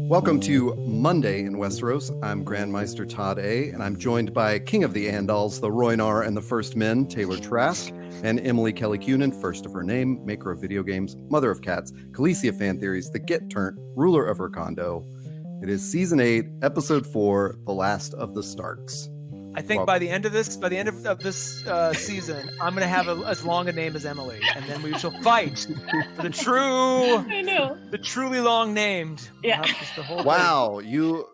Welcome to Monday in Westeros. I'm Grand Maester Todd A., and I'm joined by King of the Andals, the Rhoynar and the First Men, Taylor Trask, and Emily Kelly Cunin, first of her name, maker of video games, mother of cats, Khaleesi fan theories, the Get Turnt, ruler of Rakondo. It is Season 8, Episode 4, The Last of the Starks. I think by the end of this season, I'm going to have as long a name as Emily, and then we shall fight for the truly long named. Yeah. Wow, you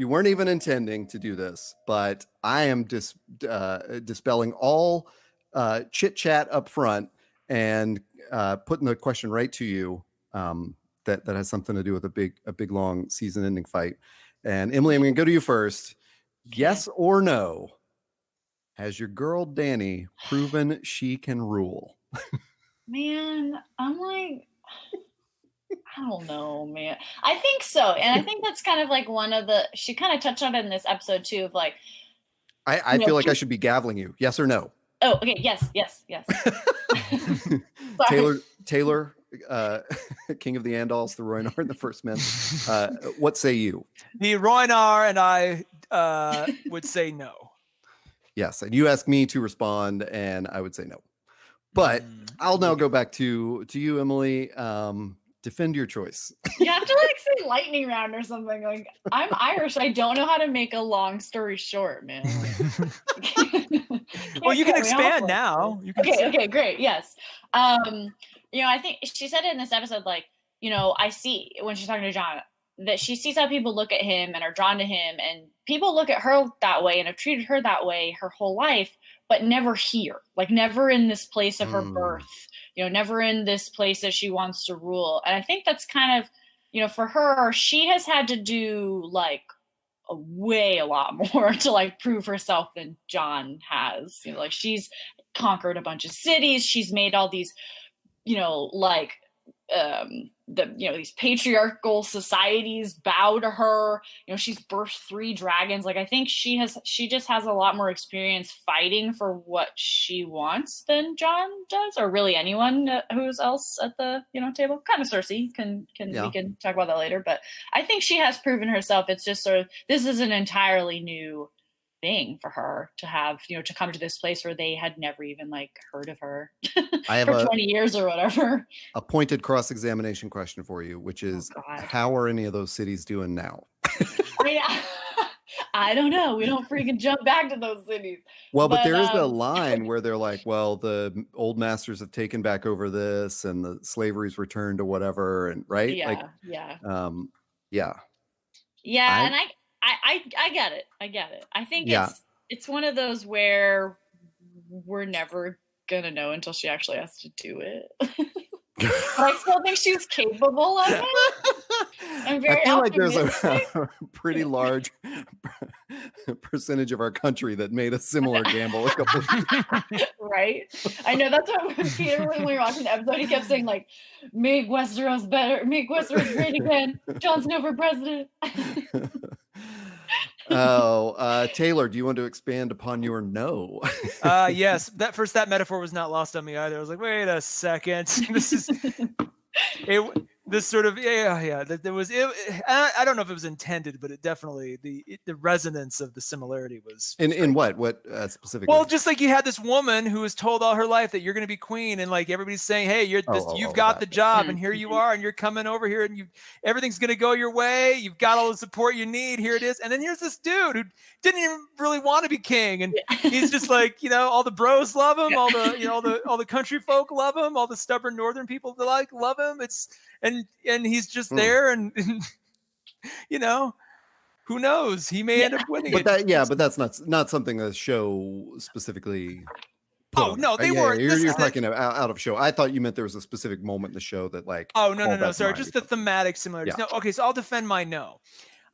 weren't even intending to do this, but I am dispelling all chit chat up front and putting the question right to you. That has something to do with a big long season ending fight. And Emily, I'm going to go to you first. Yes or no? Has your girl Dany proven she can rule? Man, I'm like, I don't know, man. I think so. And I think that's kind of like she kind of touched on it in this episode too, of like, I feel like I should be gaveling you. Yes or no? Oh, okay. Yes. Taylor, King of the Andals, the Rhoynar and the First Men. What say you? The Rhoynar and I would say no. Yes, and you asked me to respond, and I would say no. But I'll now go back to you, Emily. Defend your choice. You have to say lightning round or something. Like, I'm Irish. I don't know how to make a long story short, man. Well, you can expand now. Okay, great. Yes. I think she said it in this episode, like, I see when she's talking to Jon that she sees how people look at him and are drawn to him, and people look at her that way and have treated her that way her whole life, but never here, like never in this place of her birth, never in this place that she wants to rule. And I think that's kind of, for her, she has had to do like a lot more to like prove herself than Jon has. Like she's conquered a bunch of cities. She's made all these, these patriarchal societies bow to her. She's birthed 3 dragons. Like I think she just has a lot more experience fighting for what she wants than Jon does, or really anyone who's else at the table. Kind of Cersei we can talk about that later, but I think she has proven herself. It's just sort of, this is an entirely new thing for her to have, to come to this place where they had never even like heard of her I have for 20 years or whatever. A pointed cross-examination question for you, which is, how are any of those cities doing now? I don't know. We don't freaking jump back to those cities. Well, but there is a line where they're like, well, the old masters have taken back over this and the slavery's returned to whatever. And right. Yeah. And I get it. I think it's one of those where we're never gonna know until she actually has to do it. But I still think she's capable of it. I'm very I feel like there's a pretty large percentage of our country that made a similar gamble a couple of years. Right? I know, that's what Peter, when we were watching the episode, he kept saying like, make Westeros better, make Westeros great again, Jon Snow for president. Taylor, do you want to expand upon your no? Yes, that metaphor was not lost on me either. I was like, wait a second, this is it. This sort of there was it. I don't know if it was intended, but it definitely the resonance of the similarity was. In what specifically? Well, just like you had this woman who was told all her life that you're going to be queen, and like everybody's saying, hey, you've got the job, and here you are, and you're coming over here, and everything's going to go your way. You've got all the support you need. Here it is, and then here's this dude who didn't even really want to be king, and he's just like, all the bros love him, all the all the country folk love him, all the stubborn northern people love him. And he's just there, and who knows? He may end up winning. But that's not something the show specifically. Oh no, they weren't. You're talking out of show. I thought you meant there was a specific moment in the show that like. Oh no. Sorry, just the thematic similarities. Yeah. No, okay. So I'll defend my no.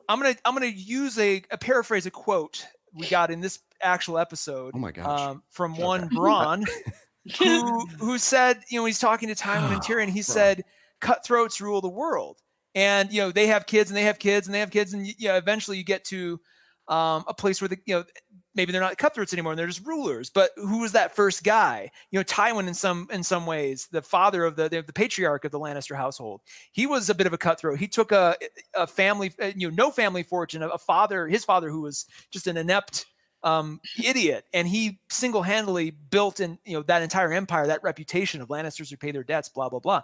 I'm gonna use a paraphrase a quote we got in this actual episode. Oh my gosh. From one Bronn, who said, he's talking to Tywin and Tyrion. He said, cutthroats rule the world, and they have kids and they have kids and they have kids, and eventually you get to a place where maybe they're not cutthroats anymore and they're just rulers. But who was that first guy? Tywin in some ways, the father of the patriarch of the Lannister household. He was a bit of a cutthroat. He took a family, no family fortune, his father who was just an inept idiot, and he single-handedly built that entire empire, that reputation of Lannisters who pay their debts, blah blah blah.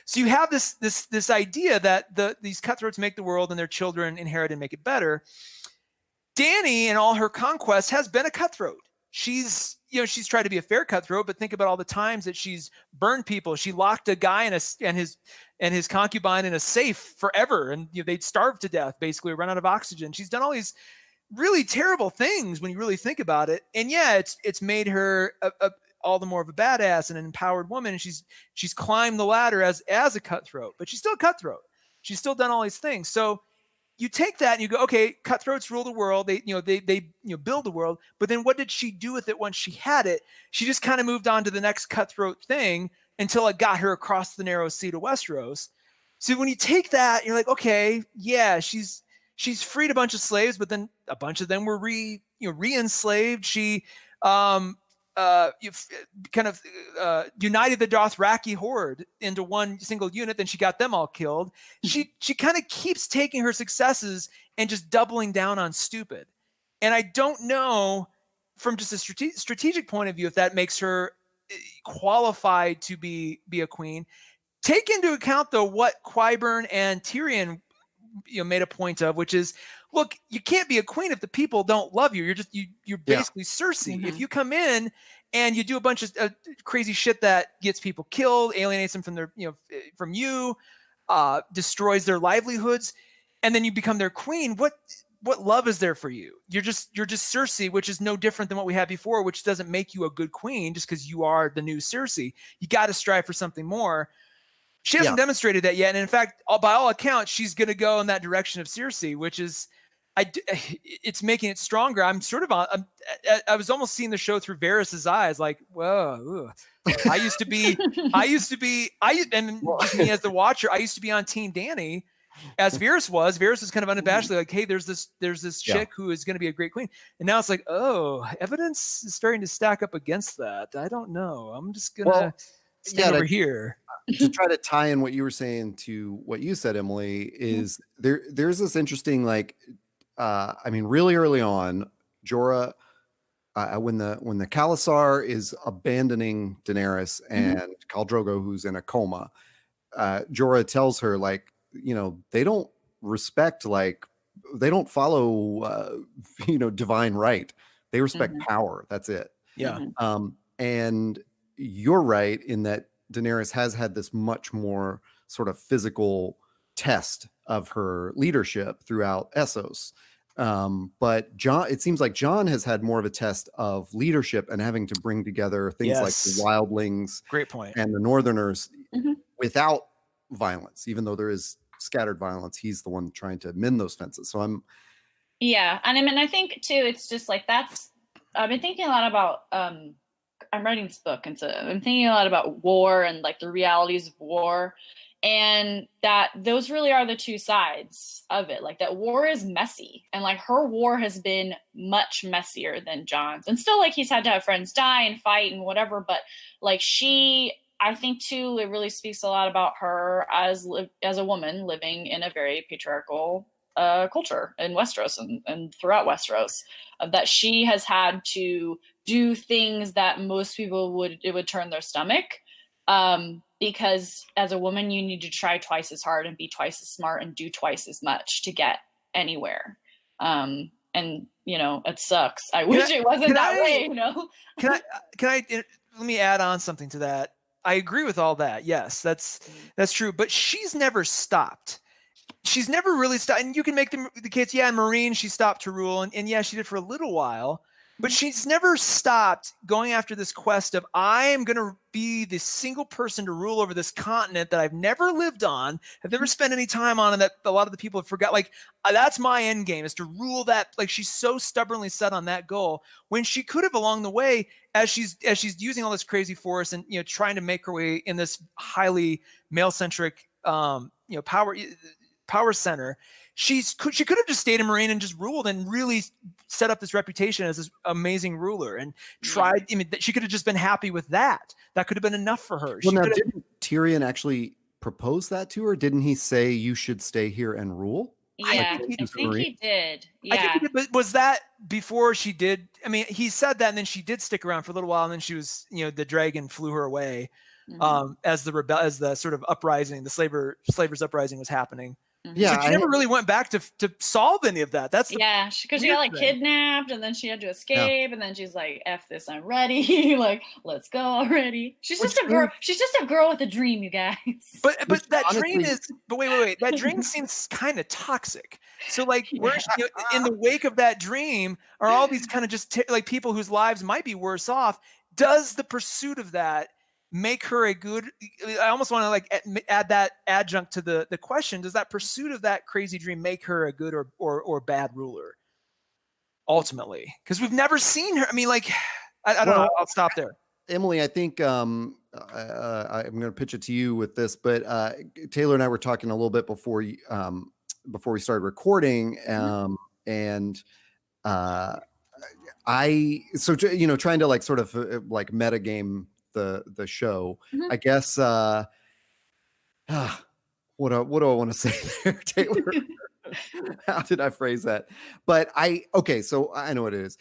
So you have this idea that these cutthroats make the world and their children inherit and make it better. Dany and all her conquests has been a cutthroat. She's tried to be a fair cutthroat, but think about all the times that she's burned people. She locked a guy and his concubine in a safe forever, and they'd starve to death, basically, run out of oxygen. She's done all these really terrible things when you really think about it. And yeah, it's made her all the more of a badass and an empowered woman. And she's climbed the ladder as a cutthroat, but she's still a cutthroat. She's still done all these things. So you take that and you go, okay, cutthroats rule the world. They build the world. But then what did she do with it once she had it? She just kind of moved on to the next cutthroat thing until it got her across the narrow sea to Westeros. So when you take that, you're like, okay, yeah, she's freed a bunch of slaves, but then a bunch of them were re-enslaved. She united the Dothraki horde into one single unit. Then she got them all killed. She kind of keeps taking her successes and just doubling down on stupid. And I don't know from just a strategic point of view if that makes her qualified to be a queen. Take into account though what Qyburn and Tyrion made a point of, which is, look, you can't be a queen if the people don't love you. You're basically Cersei. Mm-hmm. If you come in and you do a bunch of crazy shit that gets people killed, alienates them from their, from you, destroys their livelihoods, and then you become their queen, what love is there for you? You're just Cersei, which is no different than what we had before, which doesn't make you a good queen just because you are the new Cersei. You got to strive for something more. She hasn't demonstrated that yet. And in fact, by all accounts, she's going to go in that direction of Cersei, which is, it's making it stronger. I was almost seeing the show through Varys' eyes, like, whoa, I used to be, and me as the watcher, I used to be on Team Dany as Varys was. Varys was kind of unabashedly like, hey, there's this chick who is going to be a great queen. And now it's like, oh, evidence is starting to stack up against that. I don't know. I'm just going to stand over here. To try to tie in what you were saying to what you said, Emily, is there's this interesting, really early on, Jorah, when the Khalasar is abandoning Daenerys and Khal Drogo, who's in a coma, Jorah tells her, they don't respect, they don't follow, divine right. They respect power. That's it. Yeah. And you're right in that Daenerys has had this much more sort of physical test of her leadership throughout Essos. But it seems like Jon has had more of a test of leadership and having to bring together things like the wildlings, great point, and the Northerners without violence, even though there is scattered violence. He's the one trying to mend those fences. So and I think too, it's just like I've been thinking a lot about I'm writing this book, and so I'm thinking a lot about war and the realities of war, and that those really are the two sides of it. That war is messy, and her war has been much messier than Jon's, and still he's had to have friends die and fight and whatever. But I think too, it really speaks a lot about her as a woman living in a very patriarchal culture in Westeros and throughout Westeros, that she has had to do things that most people would turn their stomach, because as a woman you need to try twice as hard and be twice as smart and do twice as much to get anywhere. And it sucks. I wish it wasn't that way. Can I let me add on something to that. I agree with all that. Yes, that's true. But she's never stopped. She's never really stopped. And you can make the case, Marine, she stopped to rule. And she did for a little while. But she's never stopped going after this quest of, I am going to be the single person to rule over this continent that I've never lived on, have never spent any time on, and that a lot of the people have forgot. That's my end game, is to rule that. She's so stubbornly set on that goal, when she could have along the way, as she's using all this crazy force and trying to make her way in this highly male-centric power center, she could have just stayed in Marine and just ruled and really set up this reputation as this amazing ruler and tried. I mean, she could have just been happy with that. That could have been enough for her. Well, now, didn't Tyrion actually propose that to her? Didn't he say you should stay here and rule? Yeah, I think he did. Yeah. I think he did, but was that before she did? I mean, he said that, and then she did stick around for a little while, and then she was, the dragon flew her away, as the sort of uprising, the slavers uprising was happening. Yeah, so she never really went back to solve any of that. That's because she got like kidnapped, and then she had to escape, and then she's like, "F this, I'm ready." Like, let's go already. She's just a girl. She's just a girl with a dream, you guys. But that dream is. But wait. That dream seems kind of toxic. So like, in the wake of that dream, are all these kind of just like people whose lives might be worse off? Does the pursuit of that make her a good? I almost want to like add that adjunct to the question. Does that pursuit of that crazy dream make her a good or bad ruler ultimately? Because we've never seen her. I mean, like, I don't know. I'll stop there. Emily, I think I'm going to pitch it to you with this, but Taylor and I were talking a little bit before we started recording, and trying to like sort of like metagame the show. I guess what do I want to say there, Taylor? How did I phrase that? But so I know what it is.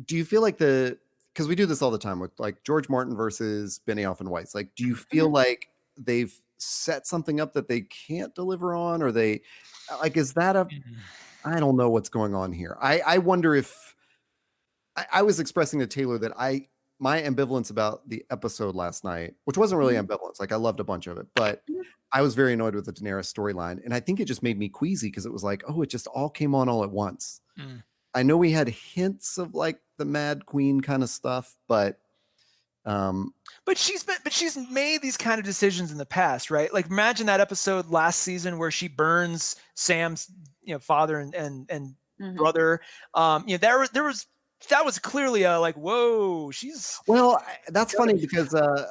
Do you feel like because we do this all the time with like George Martin versus Benioff and Weiss, like, do you feel like they've set something up that they can't deliver on, or they like, is that I don't know what's going on here. I wonder if I was expressing to Taylor that my ambivalence about the episode last night, which wasn't really ambivalence. Like, I loved a bunch of it, but I was very annoyed with the Daenerys storyline. And I think it just made me queasy because it was like, it just all came on all at once. I know we had hints of like the Mad Queen kind of stuff, but she's made these kind of decisions in the past, right? Like, imagine that episode last season where she burns Sam's, father and brother. That was clearly a like, whoa, that's funny because that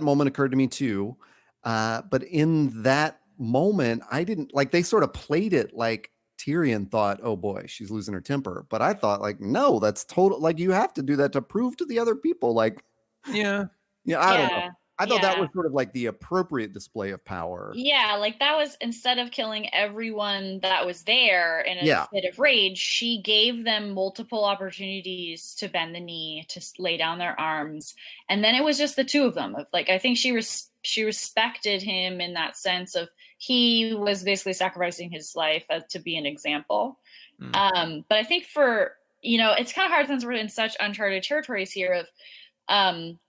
moment occurred to me too. But in that moment, I didn't like, they sort of played it like Tyrion thought, oh boy, she's losing her temper. But I thought like, no, that's total. Like, you have to do that to prove to the other people. Like, I don't know. I thought that was sort of like the appropriate display of power. Yeah, like that was, instead of killing everyone that was there in a fit of rage, she gave them multiple opportunities to bend the knee, to lay down their arms. And then it was just the two of them. Like, I think she respected him in that sense of he was basically sacrificing his life to be an example. But I think for, it's kind of hard since we're in such uncharted territories here of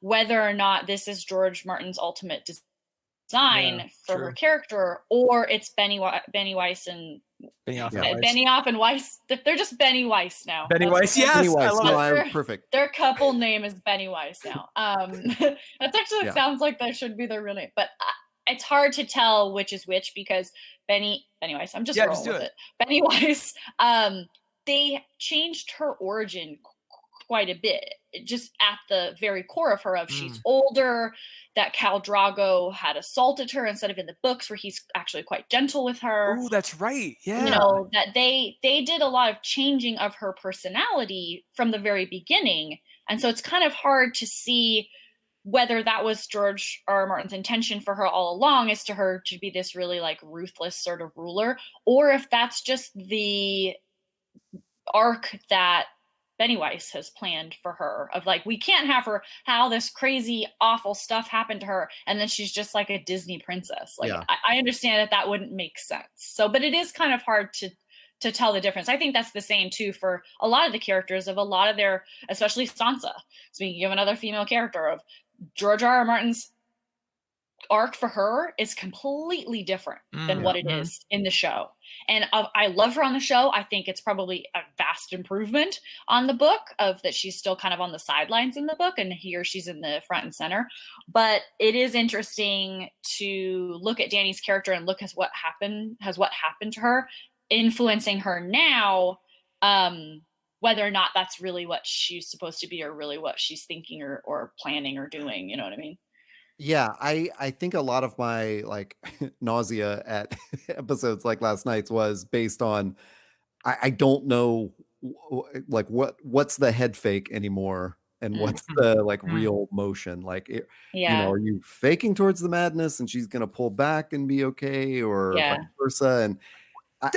whether or not this is George Martin's ultimate design for her character, or it's Benioff and Weiss. They're just Benny Weiss now. Benny Weiss, yes. Benny Weiss. Perfect. Their couple name is Benny Weiss now. That actually sounds like that should be their real name, but it's hard to tell which is which because Benny Weiss. I'm just rolling with it. Benny Weiss. They changed her origin quite a bit, just at the very core of her, of she's older, that Khal Drogo had assaulted her instead of in the books where he's actually quite gentle with her. Oh, that's right. Yeah. That they did a lot of changing of her personality from the very beginning. And so it's kind of hard to see whether that was George R. R. Martin's intention for her all along, is to her to be this really like ruthless sort of ruler, or if that's just the arc that Benny Weiss has planned for her, of like, we can't have her how this crazy awful stuff happened to her and then she's just like a Disney princess. Like, I understand that wouldn't make sense. So, but it is kind of hard to tell the difference. I think that's the same too for a lot of the characters of a lot of their, especially Sansa, speaking of another female character, of George R. R. Martin's arc for her is completely different than what it is in the show. And I love her on the show. I think it's probably a vast improvement on the book, of that she's still kind of on the sidelines in the book, and here she's in the front and center. But it is interesting to look at Dany's character and look at what happened to her, influencing her now, whether or not that's really what she's supposed to be, or really what she's thinking or planning or doing. You know what I mean? Yeah, I think a lot of my like nausea at episodes like last night's was based on I don't know like what's the head fake anymore and Mm. what's the like real motion like Yeah. are you faking towards the madness and she's gonna pull back and be okay or vice Yeah. versa and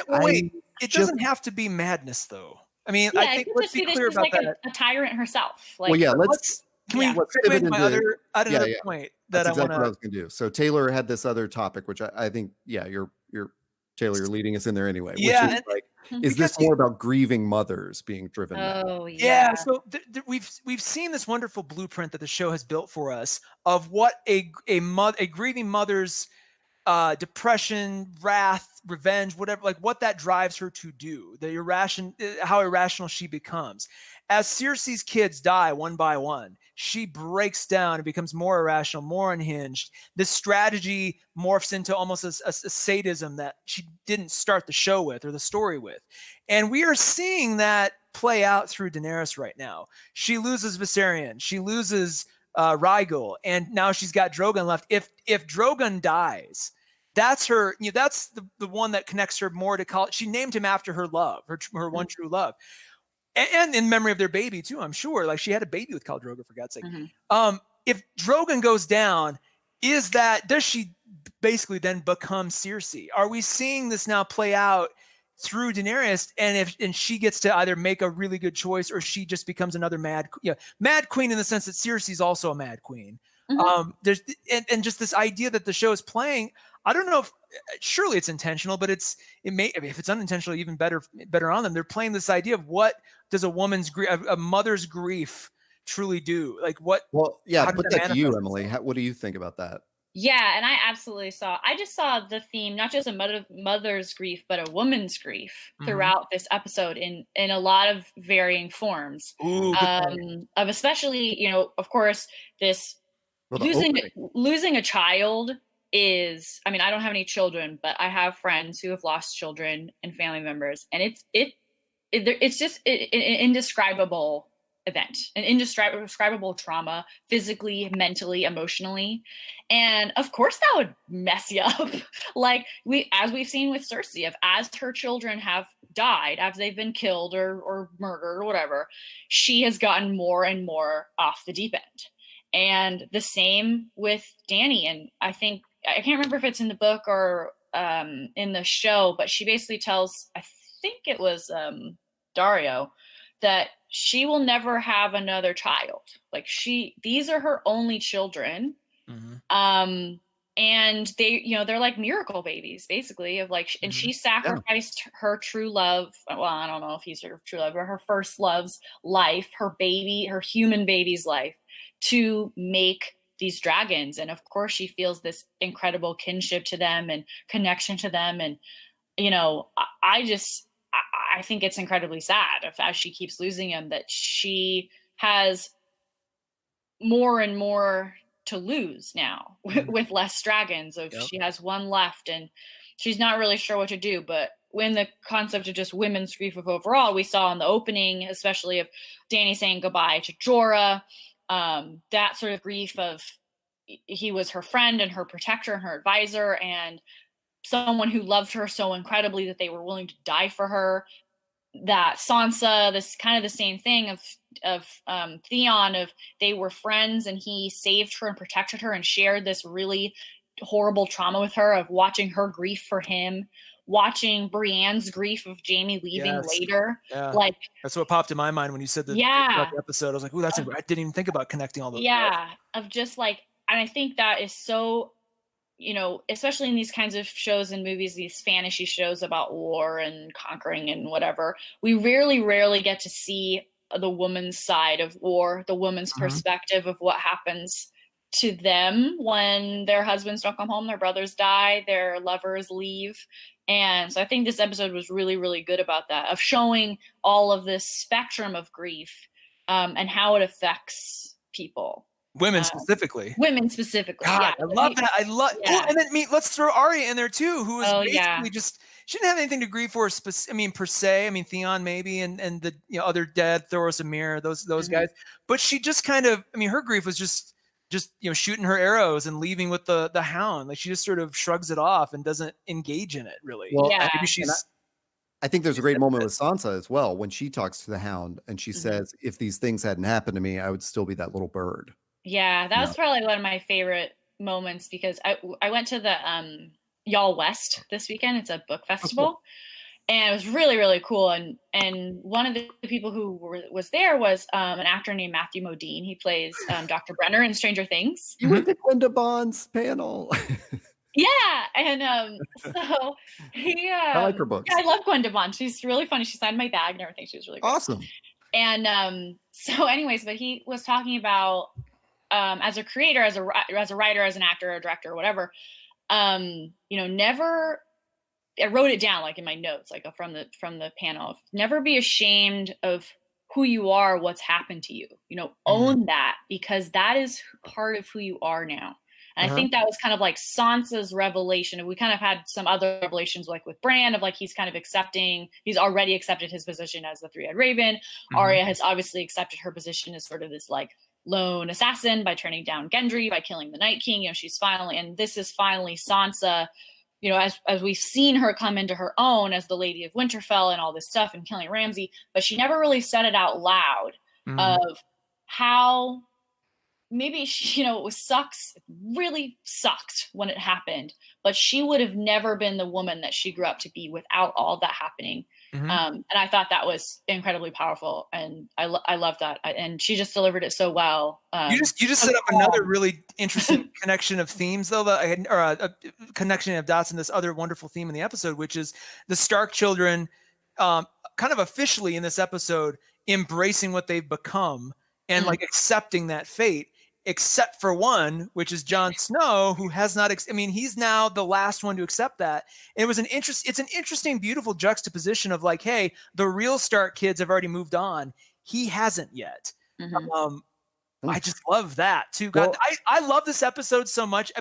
Wait, I it just doesn't have to be madness though. I mean, I Yeah, it think could let's just be be that clear she's about like that. a tyrant herself. well Like, yeah Can we let's segue pivot into my into another yeah point that that's I want exactly what I to? was gonna do. So Taylor had this other topic which I think yeah you're Taylor you're leading us in there anyway which Yeah, is like is this because more about grieving mothers being driven mad? oh yeah, yeah. so we've seen this wonderful blueprint that the show has built for us of what a grieving mother's depression, wrath, revenge, whatever, like what that drives her to do, how irrational she becomes. As Cersei's kids die one by one, she breaks down and becomes more irrational, more unhinged. This strategy morphs into almost a sadism that she didn't start the show with or the story with. And we are seeing that play out through Daenerys right now. She loses Viserion. She loses Rhaegal, and now she's got Drogon left. If Drogon dies, that's her. That's the one that connects her more to college. She named him after her love, her one true love, and in memory of their baby too. I'm sure, like she had a baby with Khal Drogo for God's sake. If Drogon goes down, does she basically then become Cersei? Are we seeing this now play out through Daenerys, and she gets to either make a really good choice or she just becomes another mad queen in the sense that Cersei's also a mad queen. There's and just this idea that the show is playing. I don't know if surely it's intentional, but if it's unintentional, even better on them. They're playing this idea of what does a mother's grief truly do? Like what? Well, yeah, put that to you, Emily. What do you think about that? Yeah, and I just saw the theme, not just a mother's grief, but a woman's grief throughout this episode in a lot of varying forms. Ooh, of especially, of course, this losing a child is, I mean, I don't have any children, but I have friends who have lost children and family members, and it's just an indescribable event, an indescribable trauma, physically, mentally, emotionally. And of course that would mess you up. Like as we've seen with Cersei, as her children have died, as they've been killed or murdered or whatever, she has gotten more and more off the deep end. And the same with Dany. And I can't remember if it's in the book or in the show, but she basically tells, I think it was Dario, that she will never have another child. Like these are her only children. And they're like miracle babies, basically, of like, and she sacrificed her true love. Well, I don't know if he's her true love, but her first love's life, her human baby's life, to make these dragons. And of course she feels this incredible kinship to them and connection to them. And, I think it's incredibly sad as she keeps losing him, that she has more and more to lose now with less dragons. She has one left and she's not really sure what to do. But when the concept of just women's grief of overall, we saw in the opening, especially of Dany saying goodbye to Jorah, that sort of grief of he was her friend and her protector and her advisor and someone who loved her so incredibly that they were willing to die for her. That Sansa, this kind of the same thing of Theon, of they were friends and he saved her and protected her and shared this really horrible trauma with her, of watching her grief for him, watching Brienne's grief of Jaime leaving later. Yeah. Like that's what popped in my mind when you said the episode. I was like, "Ooh, I didn't even think about connecting all those." Yeah, of just like, and I think that is so, especially in these kinds of shows and movies, these fantasy shows about war and conquering and whatever, we rarely get to see the woman's side of war, the woman's perspective of what happens to them when their husbands don't come home, their brothers die, their lovers leave. And so I think this episode was really, really good about that, of showing all of this spectrum of grief and how it affects people. Women specifically. God, yeah. I love that. And then let's throw Arya in there too, who is basically just, she didn't have anything to grieve for. Per se. I mean, Theon maybe, and the other dead, Thoros, Amir, those guys. But she just kind of, her grief was just just, shooting her arrows and leaving with the hound. Like she just sort of shrugs it off and doesn't engage in it really. Well, Yeah. Maybe she's. I think there's a great moment with Sansa as well when she talks to the hound and she Mm-hmm. says, if these things hadn't happened to me, I would still be that little bird. Yeah, that was probably one of my favorite moments because I went to the Y'all West this weekend. It's a book festival. And it was really, really cool. And one of the people who was there was an actor named Matthew Modine. He plays Dr. Brenner in Stranger Things. You went to Gwenda Bond's panel. Yeah, and so he. I like her books. Yeah, I love Gwenda Bond. She's really funny. She signed my bag and everything. She was really great. Awesome. And so, anyways, but he was talking about as a creator, as a writer, as an actor, or a director, or whatever. Never. I wrote it down like in my notes, like from the panel. Never be ashamed of who you are, what's happened to you. Own that, because that is part of who you are now. And I think that was kind of like Sansa's revelation. And we kind of had some other revelations like with Bran of like he's kind of he's already accepted his position as the three-eyed raven. Arya has obviously accepted her position as sort of this like lone assassin by turning down Gendry, by killing the Night King. She's finally, and this is finally Sansa, as we've seen her come into her own as the Lady of Winterfell and all this stuff and killing Ramsay, but she never really said it out loud of how maybe she, it really sucked when it happened, but she would have never been the woman that she grew up to be without all that happening. And I thought that was incredibly powerful, and I love that. And she just delivered it so well. You just set up another really interesting connection of themes, though, a connection of dots in this other wonderful theme in the episode, which is the Stark children, kind of officially in this episode, embracing what they've become and like accepting that fate. Except for one, which is Jon Snow, who has not. He's now the last one to accept that. And it's an interesting, beautiful juxtaposition of like, hey, the real Stark kids have already moved on. He hasn't yet. I just love that too. God, well, I love this episode so much.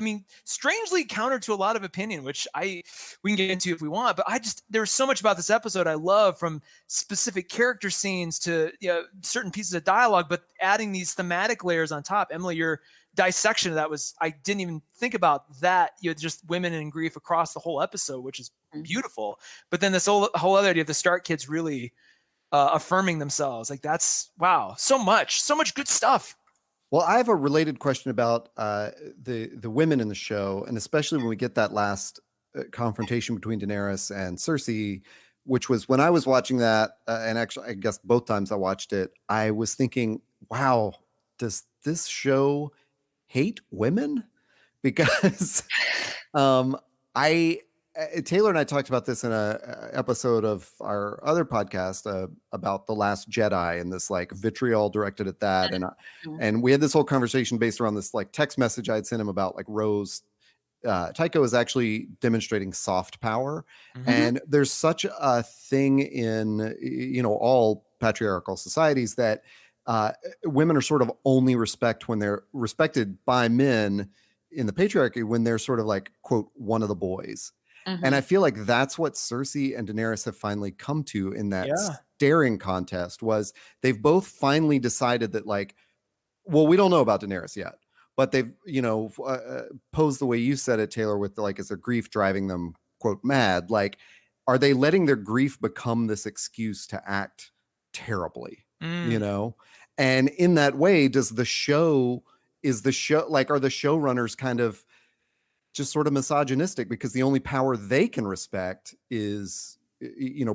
Strangely counter to a lot of opinion, which we can get into if we want. But there's so much about this episode I love, from specific character scenes to certain pieces of dialogue, but adding these thematic layers on top. Emily, your dissection of that I didn't even think about that. Just women in grief across the whole episode, which is beautiful. But then this whole other idea of the Stark kids really affirming themselves, like that's wow, so much good stuff. Well, I have a related question about the women in the show, and especially when we get that last confrontation between Daenerys and Cersei, which was when I was watching that, and actually, I guess both times I watched it, I was thinking, wow, does this show hate women? Because Taylor and I talked about this in a episode of our other podcast about The Last Jedi, and this like vitriol directed at that. And we had this whole conversation based around this like text message I'd sent him about like Rose. Tycho is actually demonstrating soft power. And there's such a thing in, all patriarchal societies that women are sort of only when they're respected by men in the patriarchy, when they're sort of like, quote, one of the boys. And I feel like that's what Cersei and Daenerys have finally come to in that staring contest. Was they've both finally decided that like, well, we don't know about Daenerys yet, but they've, posed the way you said it, Taylor, with like, is their grief driving them, quote, mad? Like, are they letting their grief become this excuse to act terribly, And in that way, are the showrunners kind of just sort of misogynistic because the only power they can respect is,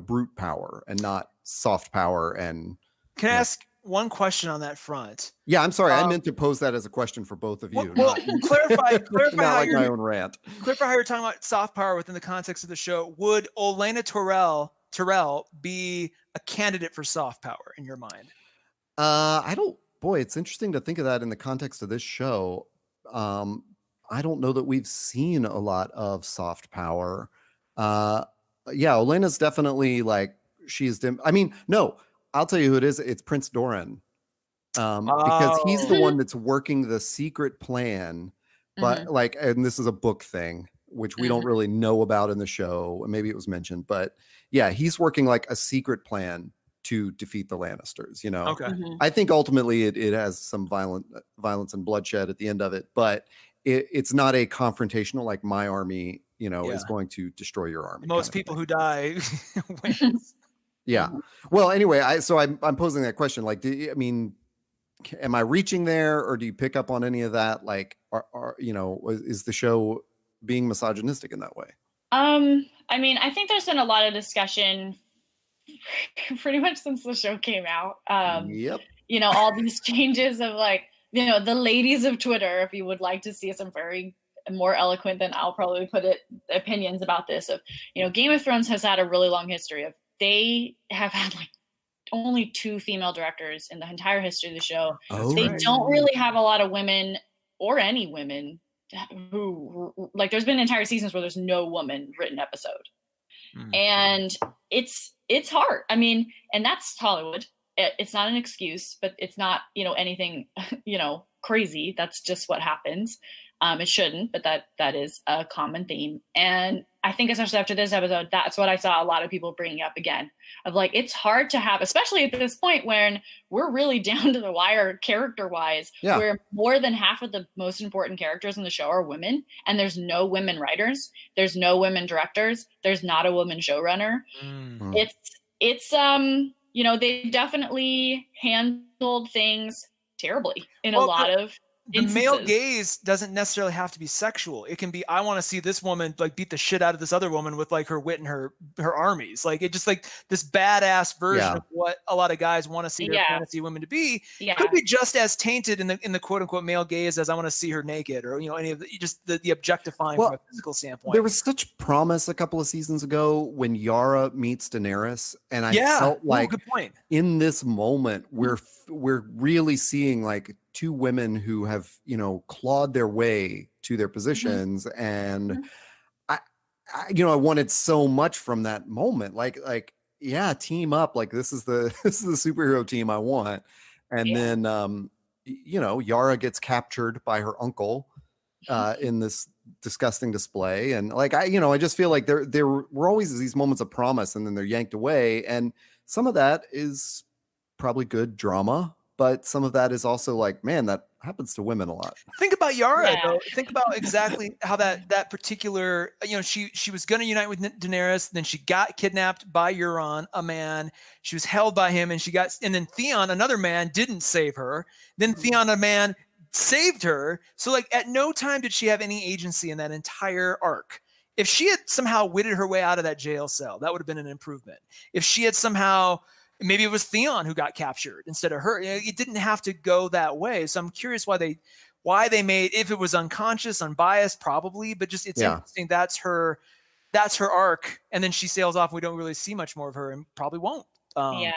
brute power and not soft power? And can I ask one question on that front? Yeah, I'm sorry. I meant to pose that as a question for both of you. Well, clarify not how like my own rant. Clarify how you're talking about soft power within the context of the show. Would Olenna Tyrell be a candidate for soft power in your mind? It's interesting to think of that in the context of this show. I don't know that we've seen a lot of soft power. Olenna's definitely like, no, I'll tell you who it is. It's Prince Doran. Because he's the one that's working the secret plan, but and this is a book thing, which we don't really know about in the show. Maybe it was mentioned, but yeah, he's working like a secret plan to defeat the Lannisters. You know, okay. I think ultimately it has some violence and bloodshed at the end of it, but it's not a confrontational like my army, you know, is going to destroy your army. Most people who die wins. Yeah. Well, anyway, I'm posing that question. Like, am I reaching there, or do you pick up on any of that? Like, is the show being misogynistic in that way? I mean, I think there's been a lot of discussion pretty much since the show came out. Yep. You know, all these changes of like, you know, the ladies of Twitter, if you would like to see some very more eloquent than I'll probably put it, opinions about this of, you know, Game of Thrones has had a really long history of, they have had like only 2 female directors in the entire history of the show. They don't really have a lot of women or any women who, like, there's been entire seasons where there's no woman written episode. And it's hard. I mean, and that's Hollywood. It's not an excuse, but it's not, you know, anything, you know, crazy. That's just what happens. It shouldn't, but that is a common theme. And I think especially after this episode, that's what I saw a lot of people bringing up again of like, it's hard to have, especially at this point when we're really down to the wire character wise, where more than half of the most important characters in the show are women, and there's no women writers. There's no women directors. There's not a woman showrunner. It's you know, they definitely handled things terribly in a lot of the male gaze doesn't necessarily have to be sexual. It can be, I want to see this woman like beat the shit out of this other woman with like her wit and her armies. Like it just like this badass version of what a lot of guys want to see their fantasy women to be. Could be just as tainted in the quote unquote male gaze as I want to see her naked, or, you know, any of the objectifying from a physical standpoint. There was such promise a couple of seasons ago when Yara meets Daenerys, and I felt like good point. In this moment we're really seeing like 2 women who have, you know, clawed their way to their positions. And I wanted so much from that moment. Like, team up. Like this is the superhero team I want. And then, you know, Yara gets captured by her uncle in this disgusting display. And like, I just feel like there were always these moments of promise, and then they're yanked away. And some of that is probably good drama, but some of that is also like, man, that happens to women a lot. Think about Yara, though. Think about exactly how that particular, you know, she was going to unite with Daenerys, then she got kidnapped by Euron, a man. She was held by him, and then Theon, another man, didn't save her. Then Theon, a man, saved her. So like at no time did she have any agency in that entire arc. If she had somehow witted her way out of that jail cell, that would have been an improvement. If she had somehow, maybe it was Theon who got captured instead of her. It didn't have to go that way. So I'm curious why they made, if it was unconscious, unbiased, probably, but just it's interesting. That's her arc. And then she sails off. We don't really see much more of her, and probably won't. And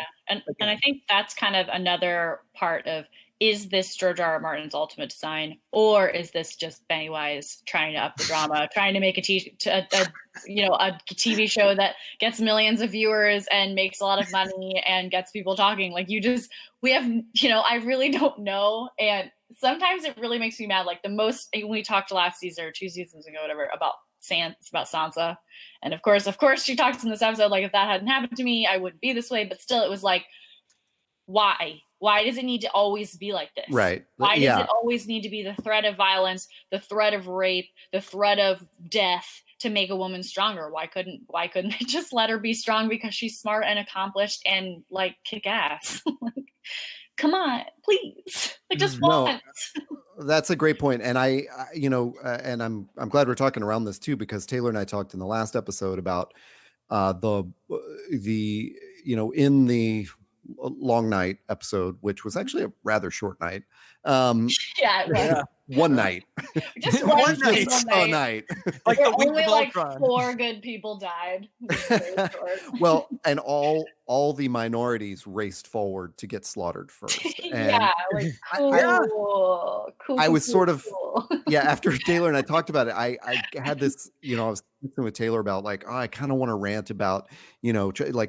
I think that's kind of another part of, is this George R. R. Martin's ultimate design, or is this just Benny Wise trying to up the drama, trying to make a TV show that gets millions of viewers and makes a lot of money and gets people talking? Like I really don't know. And sometimes it really makes me mad. Like when we talked last season or 2 seasons ago, whatever, about Sansa. And of course she talks in this episode, like, if that hadn't happened to me, I wouldn't be this way. But still, it was like, why? Why does it need to always be like this? Right. Why does it always need to be the threat of violence, the threat of rape, the threat of death to make a woman stronger? Why couldn't they just let her be strong because she's smart and accomplished and like kick ass? Like, come on, please. Like just once. That's a great point. And and I'm glad we're talking around this too, because Taylor and I talked in the last episode about in the Long Night episode, which was actually a rather short night. One night. Just one night. Like the only like 4 good people died. Well, and all the minorities raced forward to get slaughtered first. And cool. I was sort of after Taylor and I talked about it, I had this, I was talking with Taylor about like, I kind of want to rant about,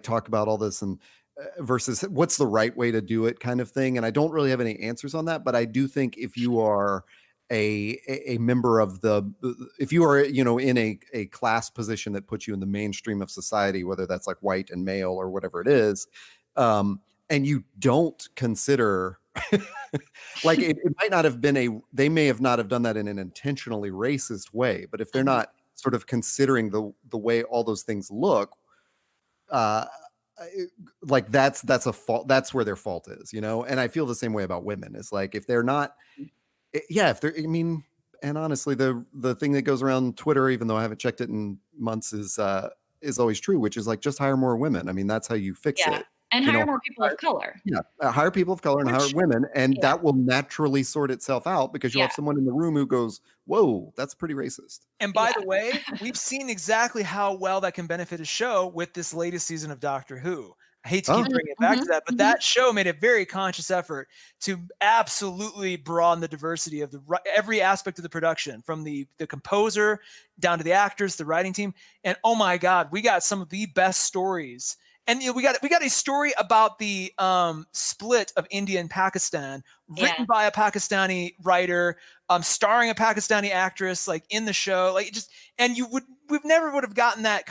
talk about all this and versus what's the right way to do it kind of thing. And I don't really have any answers on that, but I do think if you are a member of if you are, in a class position that puts you in the mainstream of society, whether that's like white and male or whatever it is, and you don't consider like it might not have been they may have not have done that in an intentionally racist way, but if they're not sort of considering the way all those things look, like that's a fault. That's where their fault is, and I feel the same way about women. It's like if they're not, if they're, and honestly, the thing that goes around Twitter, even though I haven't checked it in months, is always true, which is like just hire more women. I mean, that's how you fix it. And hire more people of color. Yeah, hire people of color and hire women, and that will naturally sort itself out because you'll have someone in the room who goes, "Whoa, that's pretty racist." And by the way, we've seen exactly how well that can benefit a show with this latest season of Doctor Who. I hate to keep bringing it back to that, but that show made a very conscious effort to absolutely broaden the diversity of every aspect of the production, from the composer down to the actors, the writing team, and oh my God, we got some of the best stories. And we got a story about the split of India and Pakistan, written by a Pakistani writer, starring a Pakistani actress, like in the show, like we've never would have gotten that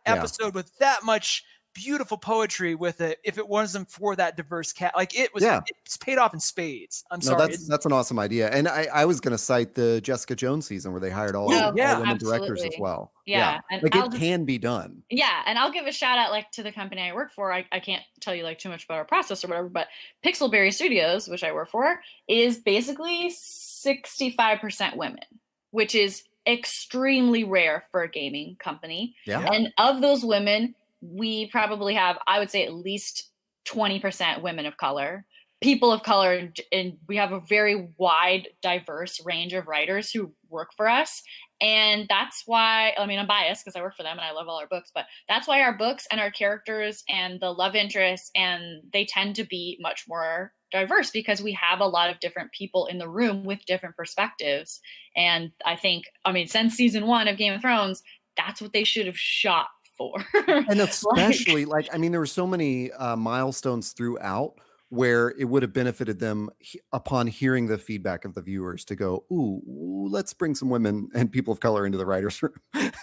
episode with that much beautiful poetry with it if it wasn't for that diverse cast. Like it's paid off in spades. I'm sorry. That's an awesome idea. And I was going to cite the Jessica Jones season where they hired all women directors as well. Yeah. And like it can be done. Yeah. And I'll give a shout out like to the company I work for. I can't tell you like too much about our process or whatever, but Pixelberry Studios, which I work for, is basically 65% women, which is extremely rare for a gaming company. Yeah. And of those women, we probably have, I would say, at least 20% women of color, people of color, and we have a very wide, diverse range of writers who work for us. And that's why, I'm biased because I work for them and I love all our books, but that's why our books and our characters and the love interests, and they tend to be much more diverse because we have a lot of different people in the room with different perspectives. And I think, since season 1 of Game of Thrones, that's what they should have shot for. And especially there were so many milestones throughout where it would have benefited them upon hearing the feedback of the viewers to go, ooh, let's bring some women and people of color into the writers' room.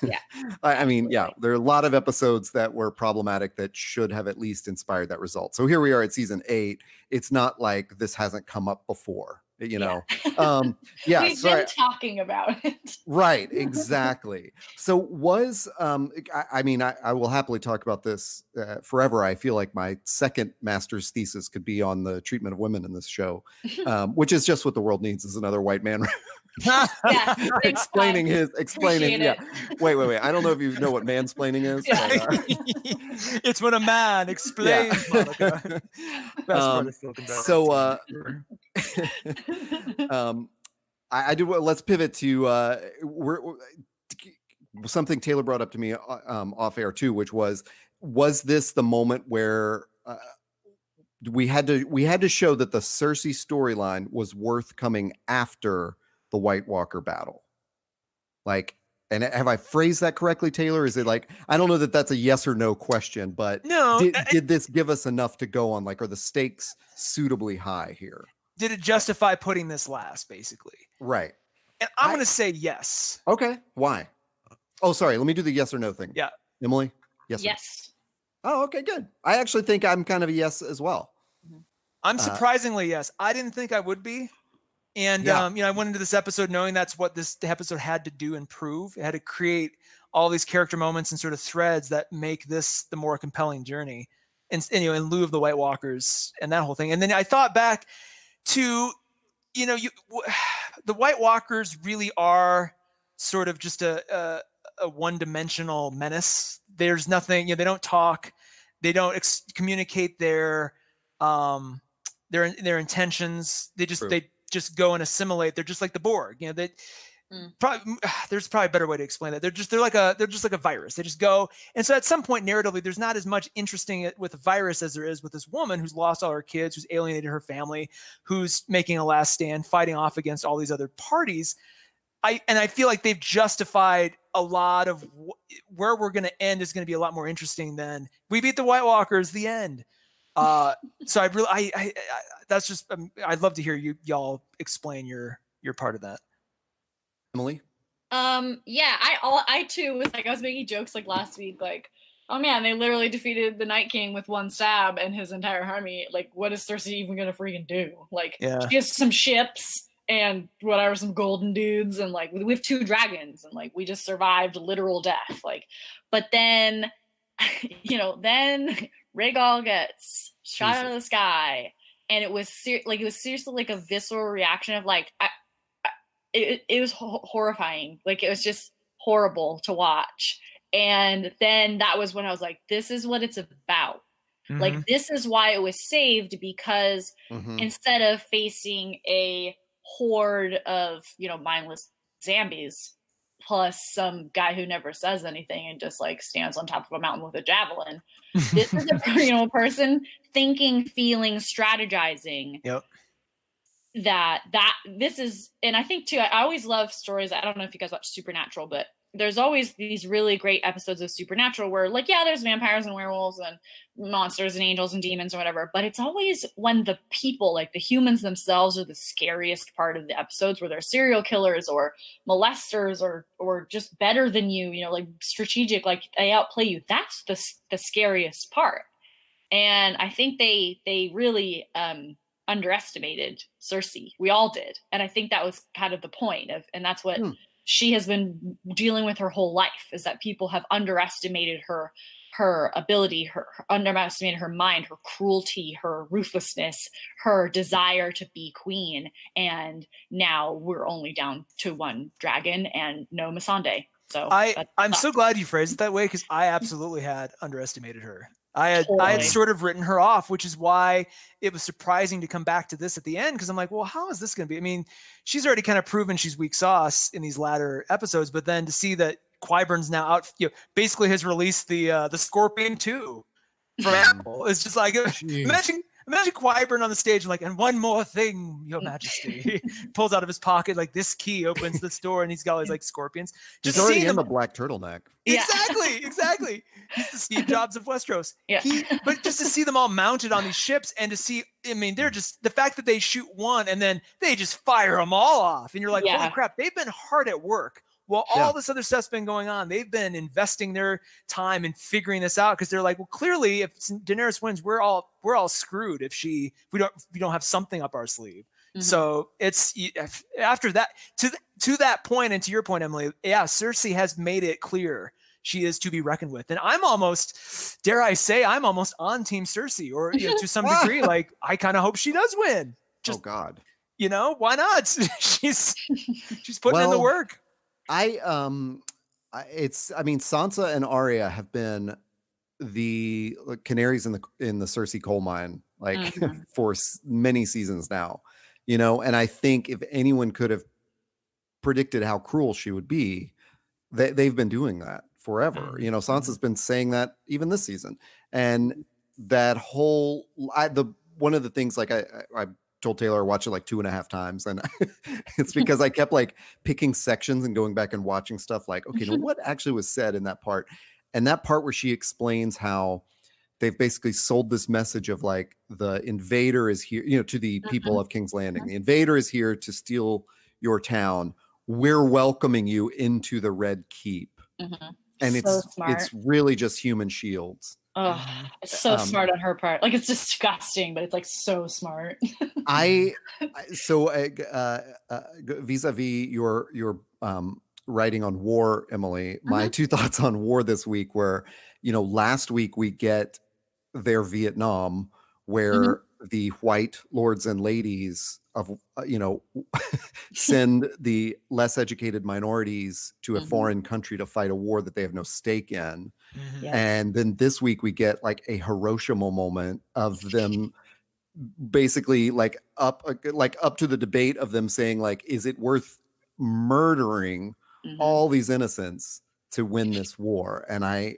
Yeah. There are a lot of episodes that were problematic that should have at least inspired that result. So here we are at season 8. It's not like this hasn't come up before. We've been talking about it. Right, exactly. So was I will happily talk about this forever. I feel like my second master's thesis could be on the treatment of women in this show, which is just what the world needs, is another white man explaining. Wait. I don't know if you know what mansplaining is. But, it's when a man explains. I do. Let's pivot to something Taylor brought up to me off air too, which was this the moment where we had to show that the Cersei storyline was worth coming after the White Walker battle? Like, and have I phrased that correctly, Taylor? Is it like, I don't know that that's a yes or no question, but no, did this give us enough to go on? Like, are the stakes suitably high here? Did it justify putting this last, basically? Right. And I'm going to say yes. Okay. Why? Oh, sorry. Let me do the yes or no thing. Yeah. Emily? Yes. Yes. Oh, okay, good. I actually think I'm kind of a yes as well. I'm surprisingly yes. I didn't think I would be. And, I went into this episode knowing that's what this episode had to do and prove. It had to create all these character moments and sort of threads that make this the more compelling journey. And in lieu of the White Walkers and that whole thing. And then I thought back to, the White Walkers really are sort of just a one-dimensional menace. There's nothing, they don't talk, they don't communicate their intentions. They just go and assimilate. They're just like the Borg. There's probably a better way to explain that. They're just like a virus. They just go. And so at some point narratively, there's not as much interesting with a virus as there is with this woman who's lost all her kids, who's alienated her family, who's making a last stand, fighting off against all these other parties. I feel like they've justified a lot of where we're going to end is going to be a lot more interesting than we beat the White Walkers, the end. So that's just, I'd love to hear y'all explain your part of that. Emily? I too was like, I was making jokes like last week, like, Oh man, they literally defeated the Night King with one stab and his entire army. Like, what is Cersei even gonna freaking do? Like, she has some ships and whatever, some golden dudes, and like we have 2 dragons, and like we just survived literal death. Like, but then, then Rhaegal gets shot out of the sky, and it was seriously like a visceral reaction of like, it was horrifying. Like, it was just horrible to watch. And then that was when I was like, this is what it's about. Mm-hmm. Like, this is why it was saved, because instead of facing a horde of, mindless zombies plus some guy who never says anything and just like stands on top of a mountain with a javelin, this is a person thinking, feeling, strategizing. Yep. That this is, and I think too, I always love stories. I don't know if you guys watch Supernatural, but there's always these really great episodes of Supernatural where, like, yeah, there's vampires and werewolves and monsters and angels and demons or whatever, but it's always when the people, like the humans themselves, are the scariest part of the episodes, where they're serial killers or molesters or just better than you, like strategic, like they outplay you. That's the scariest part. And I think they really underestimated Cersei. We all did. And I think that was kind of the point of, and that's what she has been dealing with her whole life, is that people have underestimated her ability, underestimated her mind, her cruelty, her ruthlessness, her desire to be queen. And now we're only down to 1 dragon and no Missandei. So I'm so glad you phrased it that way, because I absolutely had underestimated her. I had sort of written her off, which is why it was surprising to come back to this at the end, because I'm like, well, how is this going to be? I mean, she's already kind of proven she's weak sauce in these latter episodes, but then to see that Qyburn's now out, basically has released the Scorpion 2 from Apple. It's just like, imagine Qyburn on the stage, like, and one more thing, Your Majesty. He pulls out of his pocket, like, this key opens this door, and he's got all these, like, scorpions. Just already in the black turtleneck. Yeah. Exactly. He's the Steve Jobs of Westeros. Yeah. But just to see them all mounted on these ships, and to see, I mean, they're just, the fact that they shoot one, and then they just fire them all off, and you're like, holy crap, they've been hard at work. Well, all this other stuff's been going on. They've been investing their time in figuring this out, because they're like, well, clearly, if Daenerys wins, we're all screwed if we don't have something up our sleeve. Mm-hmm. So it's after that, to that point, and to your point, Emily, Cersei has made it clear she is to be reckoned with, and I'm almost, dare I say, on Team Cersei, or to some degree. Like, I kind of hope she does win. Just, oh God, why not? she's putting in the work. Sansa and Arya have been the canaries in the Cersei coal mine, like for many seasons now, and I think if anyone could have predicted how cruel she would be, they've been doing that forever. Sansa's been saying that even this season, and that whole, one of the things, like I told Taylor I watched it like 2.5 times, and it's because I kept like picking sections and going back and watching stuff like, okay, now what actually was said in that part, and that part where she explains how they've basically sold this message of like, the invader is here, to the people of King's Landing. The invader is here to steal your town. We're welcoming you into the Red Keep. And it's really just human shields. Oh, it's so smart on her part. Like, it's disgusting, but it's like so smart. Vis-a-vis your writing on war, Emily, my 2 thoughts on war this week were, last week we get their Vietnam, where the white lords and ladies of, send the less educated minorities to a foreign country to fight a war that they have no stake in. And then this week we get like a Hiroshima moment of them basically like up to the debate of them saying, like, is it worth murdering all these innocents to win this war? And I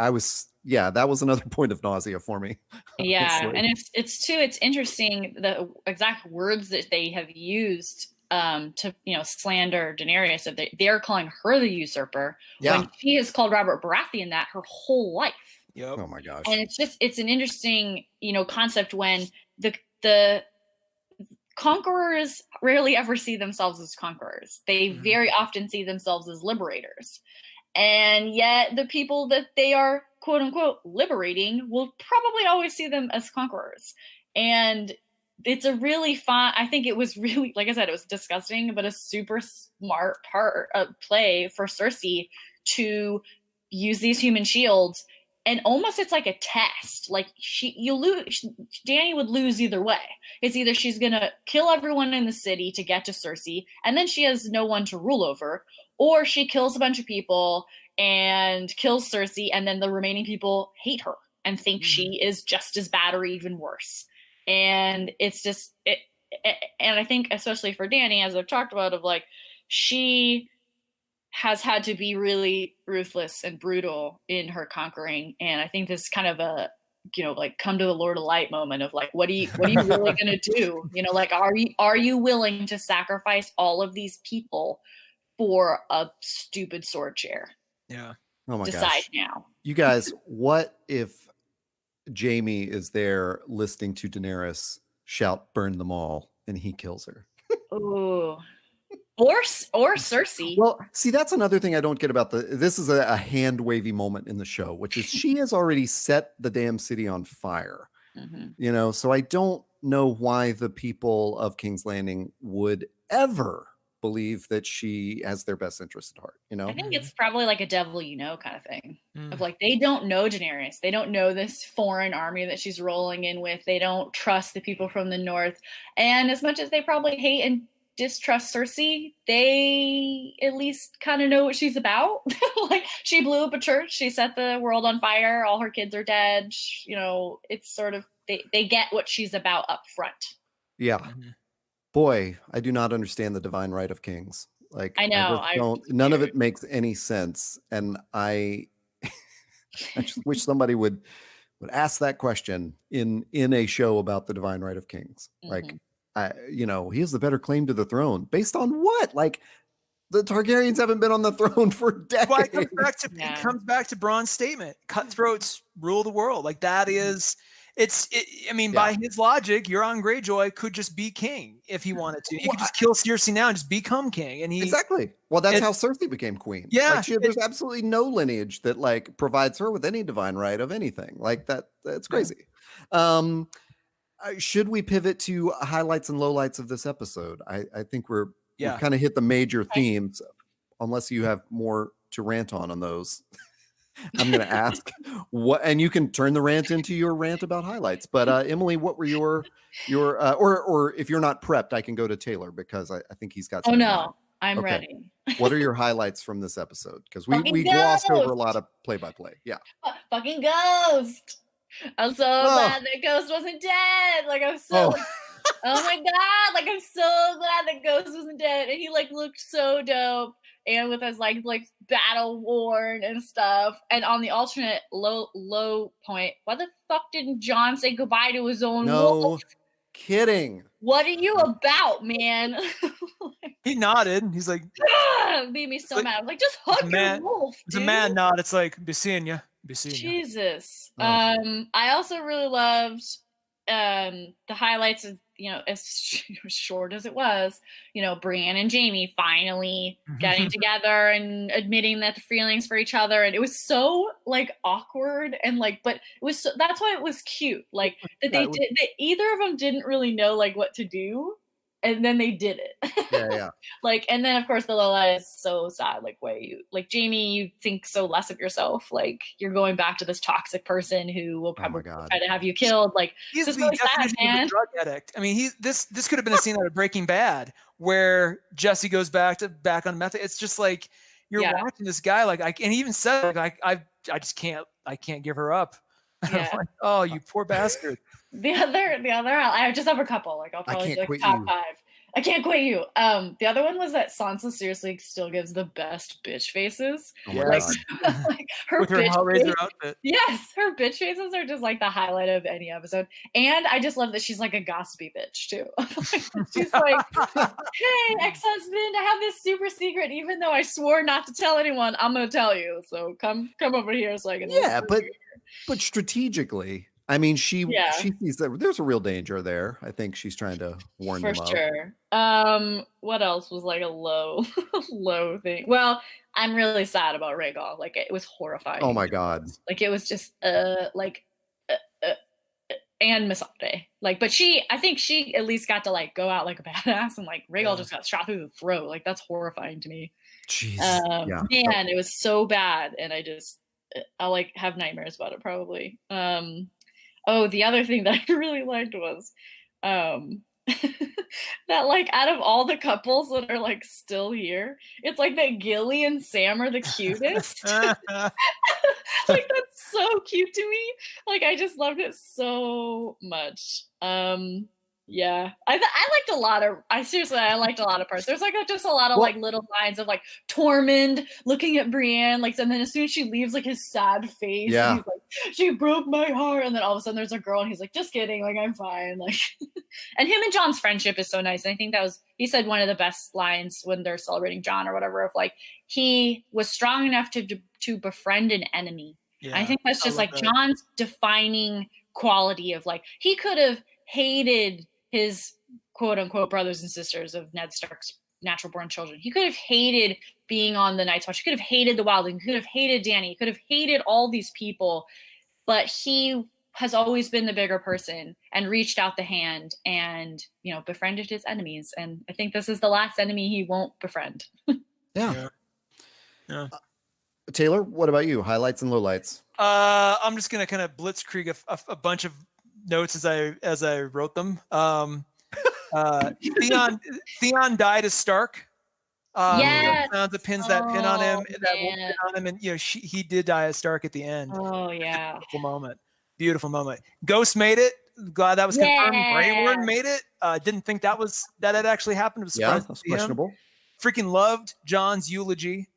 was, that was another point of nausea for me. Yeah. And it's interesting, the exact words that they have used to slander Daenerys. If they're calling her the usurper, when she has called Robert Baratheon that her whole life. Yep. Oh my gosh. And it's an interesting, concept when the conquerors rarely ever see themselves as conquerors. They very often see themselves as liberators. And yet the people that they are quote unquote liberating will probably always see them as conquerors. And it's a really fun, I think it was really, like I said, it was disgusting, but a super smart play for Cersei to use these human shields. And almost it's like a test. Like Dany would lose either way. It's either she's going to kill everyone in the city to get to Cersei, and then she has no one to rule over, or she kills a bunch of people and kills Cersei, and then the remaining people hate her and think she is just as bad or even worse. And it's just, and I think especially for Dany, as I've talked about, of like, she has had to be really ruthless and brutal in her conquering. And I think this is kind of a, like come to the Lord of Light moment of like, what are you really going to do? Like, are you willing to sacrifice all of these people for a stupid sword chair? Yeah. Oh my Decide gosh. now. You guys, what if Jaime is there listening to Daenerys shout, burn them all, and he kills her? Ooh. Or Cersei. Well, see, that's another thing I don't get about this is a hand wavy moment in the show, which is she has already set the damn city on fire. So I don't know why the people of King's Landing would ever believe that she has their best interest at heart. I think it's probably like a devil kind of thing of like, they don't know Daenerys. They don't know this foreign army that she's rolling in with. They don't trust the people from the north. And as much as they probably hate and distrust Cersei, they at least kind of know what she's about. Like, she blew up a church, she set the world on fire, all her kids are dead. It's sort of, they get what she's about up front. Yeah. Boy, I do not understand the divine right of kings. Like, I know, none of it makes any sense. And I just wish somebody would ask that question in a show about the divine right of kings. Like, he has the better claim to the throne based on what? Like, the Targaryens haven't been on the throne for decades. Well, it comes back to Bronn's statement: cutthroats rule the world. Like, that is, by his logic, Euron Greyjoy could just be king if he wanted to. He could just kill Cersei now and just become king. And exactly. Well, that's how Cersei became queen. Yeah, like, there's absolutely no lineage that like provides her with any divine right of anything. Like that. That's crazy. Should we pivot to highlights and lowlights of this episode? I think we've kind of hit the major themes, unless you have more to rant on those. I'm going to ask what, and you can turn the rant into your rant about highlights. But Emily, what were your or if you're not prepped, I can go to Taylor because I think he's got. Oh no, I'm ready. What are your highlights from this episode? Because we glossed over a lot of play-by-play. Yeah. Fucking Ghost. I'm so glad that Ghost wasn't dead. Like, I'm so oh my god, like, I'm so glad that Ghost wasn't dead. And he like looked so dope, and with his like battle worn and stuff. And on the alternate low point, why the fuck didn't Jon say goodbye to his own wolf? Kidding. What are you about, man? He nodded. He's like, made me so mad. I'm like, just hug your wolf, dude. It's a mad nod. It's like, be seeing you. Jesus. I also really loved the highlights of, as short as it was, Brienne and Jaime finally getting together and admitting that the feelings for each other. And it was so like awkward and like, but it was that's why it was cute. Like that that either of them didn't really know like what to do. And then they did it. Yeah. Like, and then of course the Lola is so sad. Like, Jaime, you think so less of yourself. Like, you're going back to this toxic person who will probably try to have you killed. Like, he's the really sad, man. Drug addict. I mean, this could have been a scene out of Breaking Bad where Jesse goes back on meth. It's just like you're watching this guy. Like, and he even said, like, I just can't give her up. Yeah. Like, oh, you poor bastard. The other, I just have a couple. Like, I'll probably do like top 5. I can't quit you. The other one was that Sansa seriously still gives the best bitch faces. Oh my God. Like her with her bitch Hellraiser outfit. Yes, her bitch faces are just like the highlight of any episode. And I just love that she's like a gossipy bitch too. She's like, hey, ex-husband, I have this super secret. Even though I swore not to tell anyone, I'm gonna tell you. So come over here so I can. Yeah, but strategically, I mean, she sees that there's a real danger there. I think she's trying to warn them. For sure. What else was like a low thing? Well, I'm really sad about Rhaegal. Like, it was horrifying. Oh my God. Like, it was just and Missandei. Like, but I think she at least got to like go out like a badass, and like Rhaegal just got shot through the throat. Like, that's horrifying to me. Jeez. Man, it was so bad, and I'll like have nightmares about it probably. Oh, the other thing that I really liked was that like out of all the couples that are like still here, it's like that Gilly and Sam are the cutest. Like, that's so cute to me. Like, I just loved it so much. Yeah, I liked a lot of. I liked a lot of parts. There's like just a lot of like little lines of like Tormund looking at Brienne, like, and then as soon as she leaves, like his sad face. Yeah, he's like, she broke my heart, and then all of a sudden there's a girl, and he's like, just kidding, like I'm fine, like. And him and John's friendship is so nice. And I think he said one of the best lines when they're celebrating John or whatever, of like he was strong enough to befriend an enemy. Yeah, I think that's just like that. John's defining quality of like he could have hated his quote unquote brothers and sisters of Ned Stark's natural born children. He could have hated being on the Night's Watch. He could have hated the Wildling. He could have hated Dany. He could have hated all these people, but he has always been the bigger person and reached out the hand and, you know, befriended his enemies. And I think this is the last enemy he won't befriend. Yeah. Taylor, what about you? Highlights and lowlights? I'm just going to kind of blitzkrieg a bunch of notes as I wrote them. Theon died as Stark. Yes. The pins that pin on him, and you know he did die as Stark at the end. Oh yeah, beautiful moment. Ghost made it. Glad that was confirmed. Grey Worm made it. Didn't think that had actually happened. It was surprised to see questionable. Him. Freaking loved John's eulogy.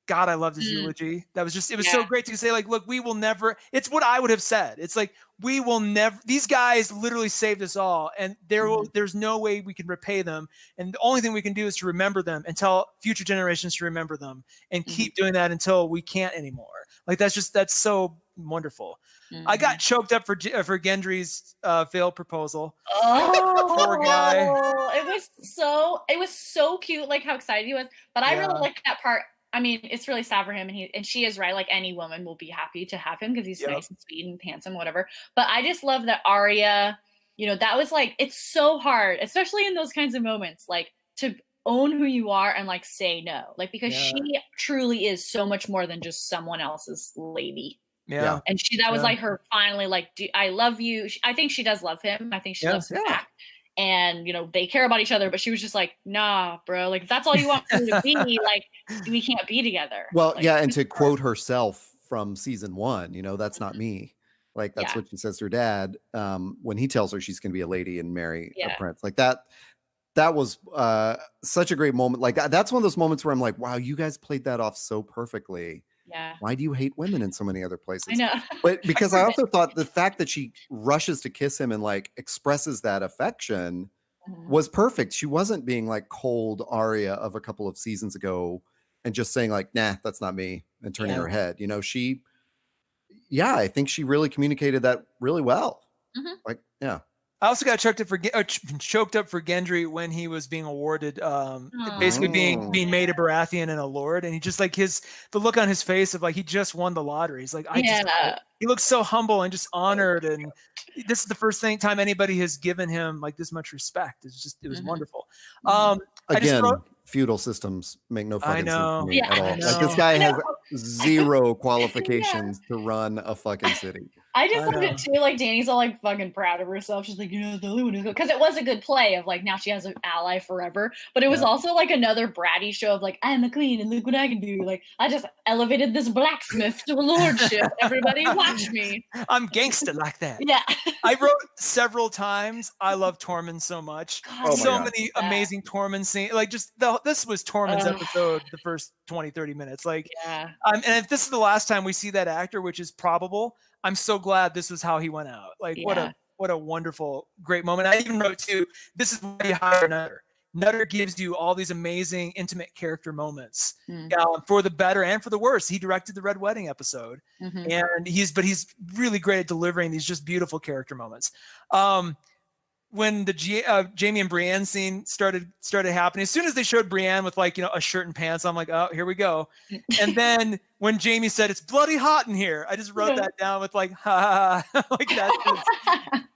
God, I loved his eulogy. It was so great to say, like, look, we will never, it's what I would have said. It's like, we will never, these guys literally saved us all. And there's no way we can repay them. And the only thing we can do is to remember them and tell future generations to remember them and keep doing that until we can't anymore. Like, that's so wonderful. I got choked up for Gendry's failed proposal. Oh, poor guy. It was so cute, like how excited he was. But I really liked that part. I mean, it's really sad for him, and she is right. Like, any woman will be happy to have him because he's nice and sweet and handsome, whatever. But I just love that Arya, you know, that was like, it's so hard, especially in those kinds of moments, like to own who you are and like say no, like, because she truly is so much more than just someone else's lady. Yeah. And that was like her finally like, I love you. I think she does love him. I think she loves him back. And, you know, they care about each other, but she was just like, nah, bro, like, if that's all you want me to be, like, we can't be together. Well, like, and to quote herself from season 1, you know, that's not me. Like, that's what she says to her dad when he tells her she's going to be a lady and marry a prince. Like, that was such a great moment. Like, that's one of those moments where I'm like, wow, you guys played that off so perfectly. Yeah. Why do you hate women in so many other places? I know. But because I also thought the fact that she rushes to kiss him and like expresses that affection was perfect. She wasn't being like cold Arya of a couple of seasons ago and just saying like, nah, that's not me, and turning her head. You know, I think she really communicated that really well. Like, yeah. I also got choked up for Gendry when he was being awarded, basically being made a Baratheon and a lord, and he just like the look on his face of like he just won the lottery. He's like, he looks so humble and just honored, and this is the first time anybody has given him like this much respect. It was wonderful. Again, feudal systems make no fucking sense to me at all. Like, this guy has zero qualifications to run a fucking city. I just loved it too. Like, Dany's all like fucking proud of herself. She's like, you know, the only one who's good, because it was a good play of like, now she has an ally forever. But it was also like another bratty show of like, I'm a queen and look what I can do. Like, I just elevated this blacksmith to a lordship. Everybody watch me. I'm gangster like that. Yeah. I wrote several times, I love Tormund so much. So many amazing Tormund scenes. Like, just this was Tormund's episode, the first 20-30 minutes. Like, and if this is the last time we see that actor, which is probable, I'm so glad this was how he went out. Like, what a wonderful, great moment. I even wrote too, this is why you hire another. Nutter gives you all these amazing intimate character moments for the better and for the worse. He directed the Red Wedding episode, and he's really great at delivering these just beautiful character moments. When the Jamie and Brienne scene started happening, as soon as they showed Brienne with like, a shirt and pants, I'm like, oh, here we go. And then when Jamie said it's bloody hot in here, I just wrote that down with like, ha, like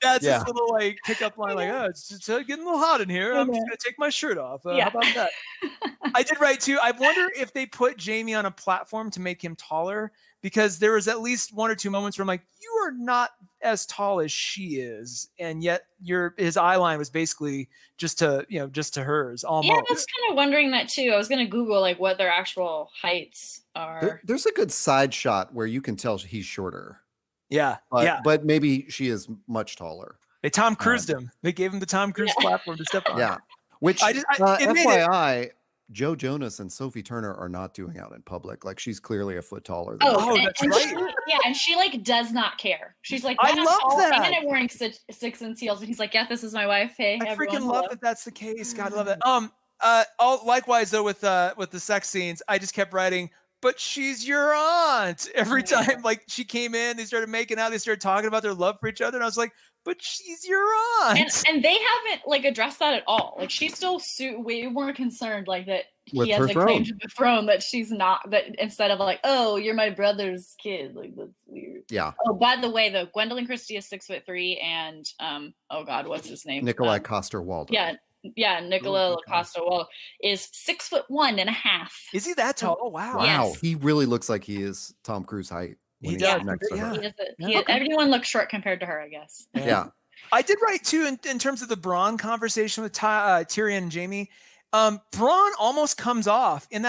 that's this little like pickup line, like, oh, it's just getting a little hot in here. I'm just gonna take my shirt off. How about that? I did write too. I wonder if they put Jamie on a platform to make him taller, because there was at least one or two moments where I'm like, you are not as tall as she is, and yet his eye line was basically just to hers almost. Yeah, I was kind of wondering that too. I was going to Google like what their actual heights are. There's a good side shot where you can tell he's shorter. Yeah, but maybe she is much taller. They Tom Cruised him. They gave him the Tom Cruise platform to step on. Yeah, which FYI. Joe Jonas and Sophie Turner are not doing out in public. Like, she's clearly a foot taller than that's right. And she like does not care. She's like, I love that. And I'm wearing 6-inch heels, and he's like, yeah, this is my wife. Hey, I freaking love that that's the case. God, I love Mm-hmm. it. Likewise though with the sex scenes, I just kept writing, but she's your aunt every time. Like, she came in, they started making out, they started talking about their love for each other, and I was like, but she's your aunt. And they haven't like addressed that at all. Like, she's still way more concerned like that with he has a claim to the throne, that she's not, that instead of like, oh, you're my brother's kid. Like, that's weird. Yeah. Oh, by the way, though, Gwendolyn Christie is 6'3", and oh God, what's his name? Nikolai Coster-Waldau. Yeah, Nicola Costa-Waldau is 6'1.5". Is he that tall? Oh, wow. Yes. He really looks like he is Tom Cruise height. He does. Everyone looks short compared to her, I guess. Yeah. I did write too in terms of the Bronn conversation with Tyrion and Jamie. Bronn almost comes off in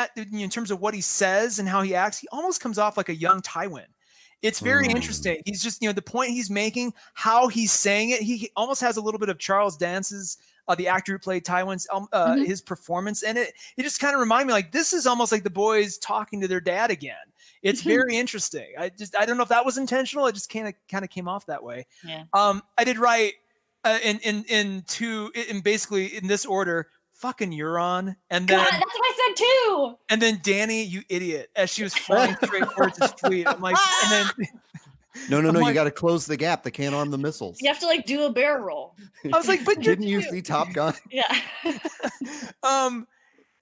terms of what he says and how he acts. He almost comes off like a young Tywin. It's very interesting. He's just, the point he's making, how he's saying it. He almost has a little bit of Charles Dance's, the actor who played Tywin's, his performance in it. It just kind of reminded me, like, this is almost like the boys talking to their dad again. It's very interesting. I don't know if that was intentional. It just kind of came off that way. Yeah. I did write in basically in this order, fucking Euron, and then God, that's what I said too. And then Dany, you idiot, as she was flying straight towards his fleet. I'm like, and then no, you got to close the gap. They can't arm the missiles. You have to like do a barrel roll. I was like, but didn't you see Top Gun? Yeah.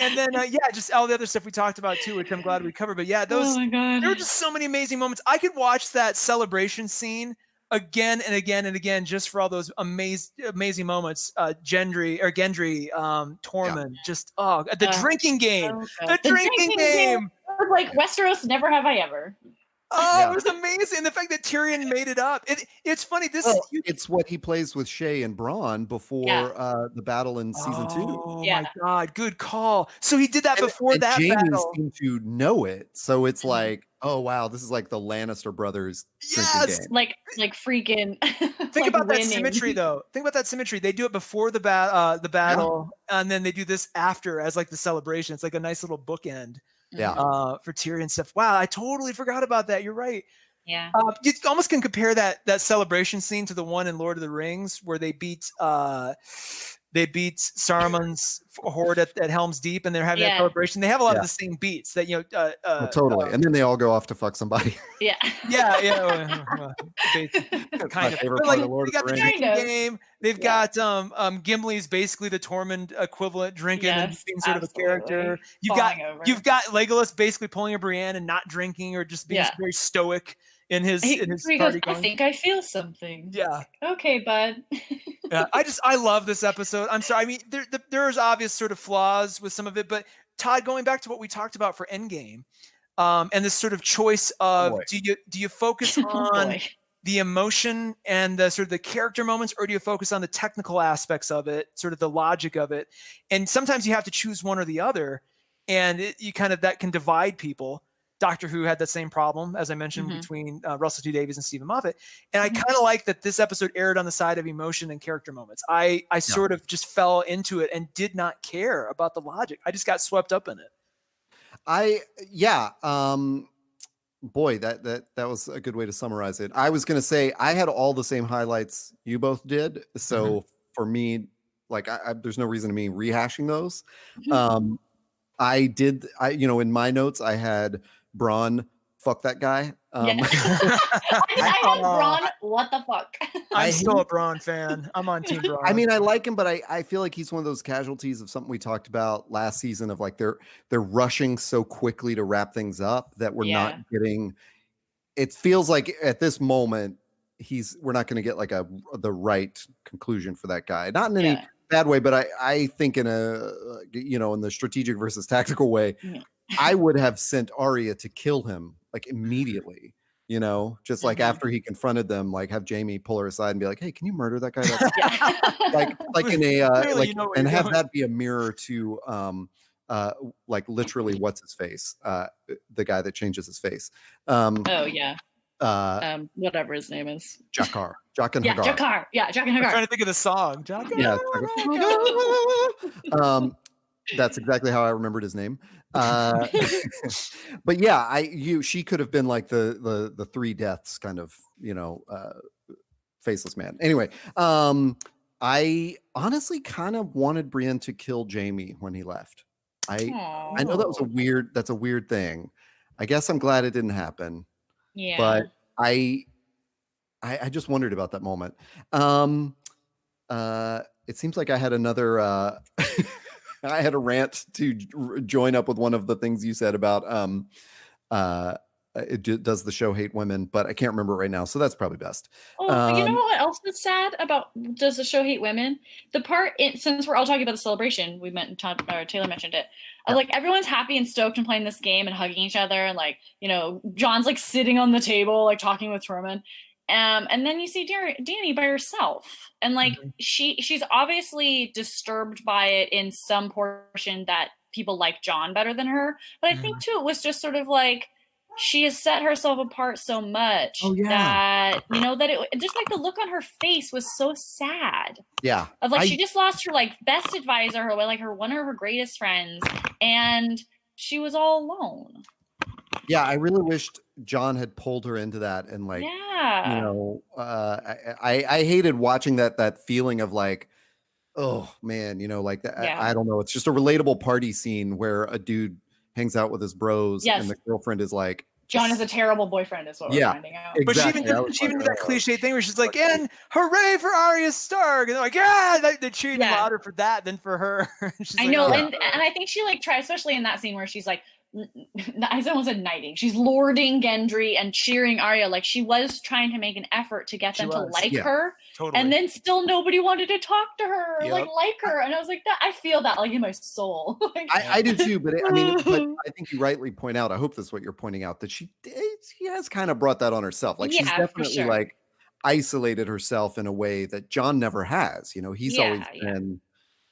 And then just all the other stuff we talked about too, which I'm glad we covered. But yeah, there were just so many amazing moments. I could watch that celebration scene again and again and again, just for all those amazing moments. Gendry, Tormund, just the drinking game, the drinking game. Like Westeros, never have I ever. It was amazing. The fact that Tyrion made it up. It's funny. It's what he plays with Shay and Bronn before the battle in season 2. Oh my God. Good call. So he did that before that Jaime battle. seemed to know it. So it's like, oh wow, this is like the Lannister brothers drinking game. Like freaking Think about that symmetry though. Think about that symmetry. They do it before the battle, and then they do this after as like the celebration. It's like a nice little bookend. Yeah. For Tyrion stuff. Wow, I totally forgot about that. You're right. Yeah. You almost can compare that celebration scene to the one in Lord of the Rings where they beat Saruman's horde at Helm's Deep, and they're having that celebration. They have a lot of the same beats that totally. And then they all go off to fuck somebody. Yeah. Kind of. Favorite part of Lord they got of the the Rings. drinking game. They've got Gimli's basically the Tormund equivalent, drinking and being sort of a character. You've got Legolas basically pulling a Brienne and not drinking or just being very stoic in his party. I think I feel something. Yeah. Okay, bud. Yeah. I love this episode. I'm sorry. I mean, there's obvious sort of flaws with some of it, but Todd, going back to what we talked about for Endgame, and this sort of choice of do you focus on the emotion and the sort of the character moments, or do you focus on the technical aspects of it, sort of the logic of it? And sometimes you have to choose one or the other, and that can divide people. Doctor Who had that same problem, as I mentioned, between Russell T Davies and Stephen Moffat. And I kind of like that this episode aired on the side of emotion and character moments. I sort of just fell into it and did not care about the logic. I just got swept up in it. Boy, that was a good way to summarize it. I was going to say I had all the same highlights you both did. So for me, like there's no reason to me rehashing those. Mm-hmm. In my notes I had Braun, fuck that guy. I had Braun, what the fuck? I'm still a Braun fan. I'm on Team Braun. I mean, I like him, but I feel like he's one of those casualties of something we talked about last season of like they're rushing so quickly to wrap things up that we're not getting. It feels like at this moment we're not going to get like the right conclusion for that guy. Not in any bad way, but I think in in the strategic versus tactical way, I would have sent Arya to kill him like immediately. Just like after he confronted them, like have Jamie pull her aside and be like, "Hey, can you murder that guy?" like in a and have that be a mirror to like literally what's his face, the guy that changes his face. Whatever his name is, Jakar and Hagar. Jakar. I'm trying to think of the song. Jakar. Yeah. That's exactly how I remembered his name. But yeah, she could have been like the three deaths kind of, faceless man. Anyway, I honestly kind of wanted Brienne to kill Jamie when he left. I know that's a weird thing. I guess I'm glad it didn't happen. Yeah. But I just wondered about that moment. It seems like I had another I had a rant to join up with one of the things you said about does the show hate women, but I can't remember it right now, so that's probably best. Oh, you know what else is sad about does the show hate women? The part since we're all talking about the celebration, Taylor mentioned it. Like everyone's happy and stoked and playing this game and hugging each other, and like John's like sitting on the table like talking with Truman. And then you see Dany by herself, and like she's obviously disturbed by it in some portion that people like John better than her. But I think too it was just sort of like she has set herself apart so much that that it just like the look on her face was so sad. Yeah, of like she just lost her like best advisor, one of her greatest friends, and she was all alone. Yeah, I really wished John had pulled her into that and like, I hated watching that feeling of like, oh man, like that. I don't know. It's just a relatable party scene where a dude hangs out with his bros and the girlfriend is like, John is a terrible boyfriend is what we're finding out. Exactly. But she even did that cliche thing where she's like, and hooray for Arya Stark. And they're like, they cheered louder for that than for her. I know. And I think she like tried, especially in that scene where she's like, I almost said knighting. She's lording Gendry and cheering Arya. Like she was trying to make an effort to get them to like her. Totally. And then still nobody wanted to talk to her, like her. And I was like, that I feel that like in my soul. I do too, but but I think you rightly point out, I hope that's what you're pointing out, that she has kind of brought that on herself. Like she's definitely like isolated herself in a way that John never has. He's always been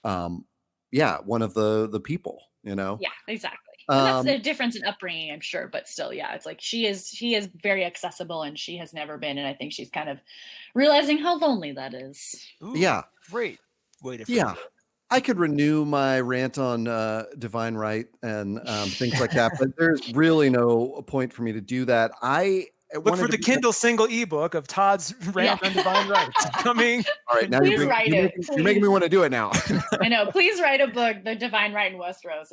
one of the people, Yeah, exactly. And that's the difference in upbringing, I'm sure, but still, it's like she is very accessible, and she has never been, and I think she's kind of realizing how lonely that is. Ooh, great way to put it. I could renew my rant on divine right and things like that, but there's really no point for me to do that. Look for the Kindle single ebook of Todd's rant on divine rights coming. All right, now you're making me want to do it now. I know. Please write a book, The Divine Right in Westeros.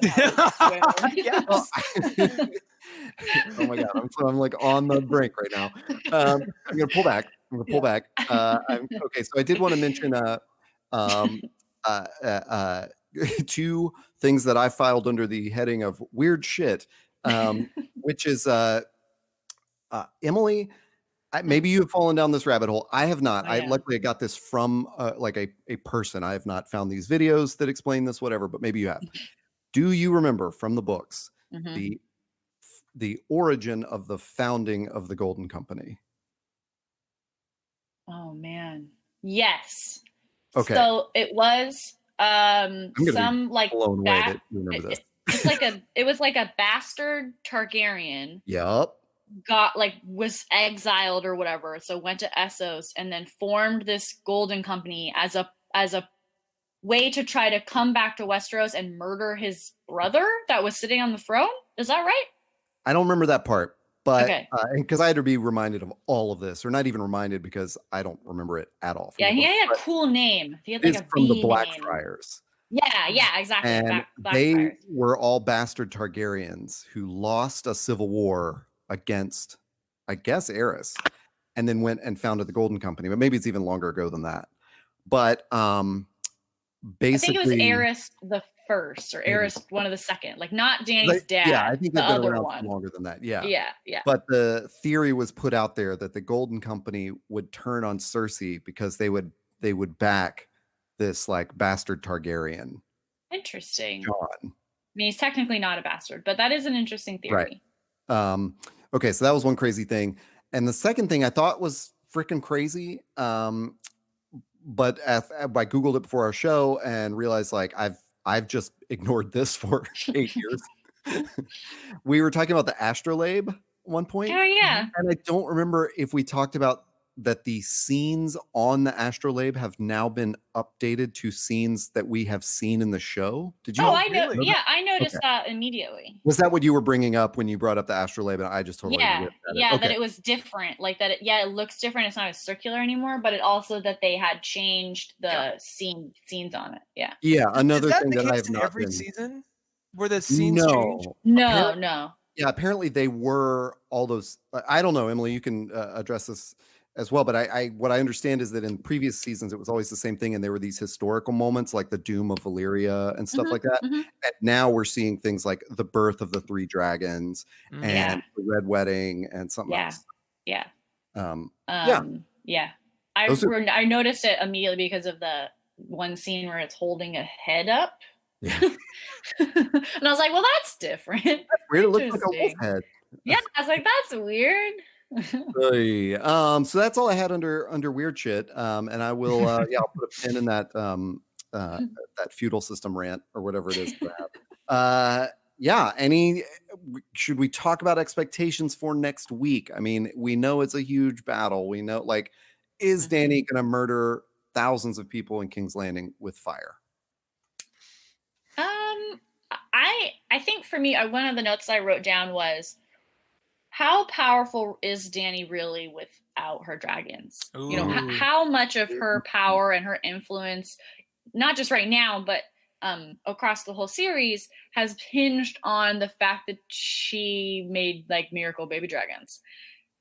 Oh my God, I'm like on the brink right now. I'm gonna pull back. Okay, so I did want to mention two things that I filed under the heading of weird shit, which is Emily, maybe you have fallen down this rabbit hole. I have not. Luckily I got this from like a person. I have not found these videos that explain this, whatever, but maybe you have. Do you remember from the books the origin of the founding of the Golden Company? Oh man. Yes. Okay. So it was some like blown away that you remember this. It was like a bastard Targaryen. Yep. Was exiled or whatever, so went to Essos and then formed this Golden Company as a way to try to come back to Westeros and murder his brother that was sitting on the throne. Is that right? I don't remember that part. But because I had to be reminded of all of this, or not even reminded because I don't remember it at all. Yeah, he had a cool name. He had like a from the name. Blackfriars. Yeah, exactly. And they were all bastard Targaryens who lost a civil war against, I guess, Aerys, and then went and founded the Golden Company. But maybe it's even longer ago than that. But basically, I think it was Aerys the first, or Aerys one of the second, like not Dany's dad. Yeah, I think the they've been other around one. longer than that. Yeah. But the theory was put out there that the Golden Company would turn on Cersei because they would back this like bastard Targaryen. Interesting. John. I mean, he's technically not a bastard, but that is an interesting theory. Right. Okay, so that was one crazy thing, and the second thing I thought was freaking crazy. But I Googled it before our show and realized like I've just ignored this for 8 years. We were talking about the astrolabe at one point. Oh yeah. And I don't remember if we talked about that the scenes on the astrolabe have now been updated to scenes that we have seen in the show. Did you? Oh, I know. Yeah, I noticed that immediately. Was that what you were bringing up when you brought up the astrolabe? And I just totally that it was different. Like that. It looks different. It's not as circular anymore, but it also that they had changed the scenes on it. Yeah. Yeah. Another thing that I have not every season where the scenes change. No. Yeah. Apparently they were all those. I don't know, Emily. You can address this as well, but I what I understand is that in previous seasons it was always the same thing, and there were these historical moments like the doom of Valyria and stuff like that. And now we're seeing things like the birth of the 3 dragons and the Red Wedding and something else. I noticed it immediately because of the one scene where it's holding a head up. Yeah. And I was like, well, that's different. That's weird. It looks like a wolf head. Yeah, I was like, that's weird. So that's all I had under weird shit. And I will I'll put a pin in that that feudal system rant or whatever it is. Should we talk about expectations for next week? I mean, we know it's a huge battle. We know, like, is Dany gonna murder thousands of people in King's Landing with fire? I think for me, one of the notes I wrote down was, how powerful is Dany really without her dragons? Ooh. You know, how much of her power and her influence, not just right now, but across the whole series, has hinged on the fact that she made like miracle baby dragons.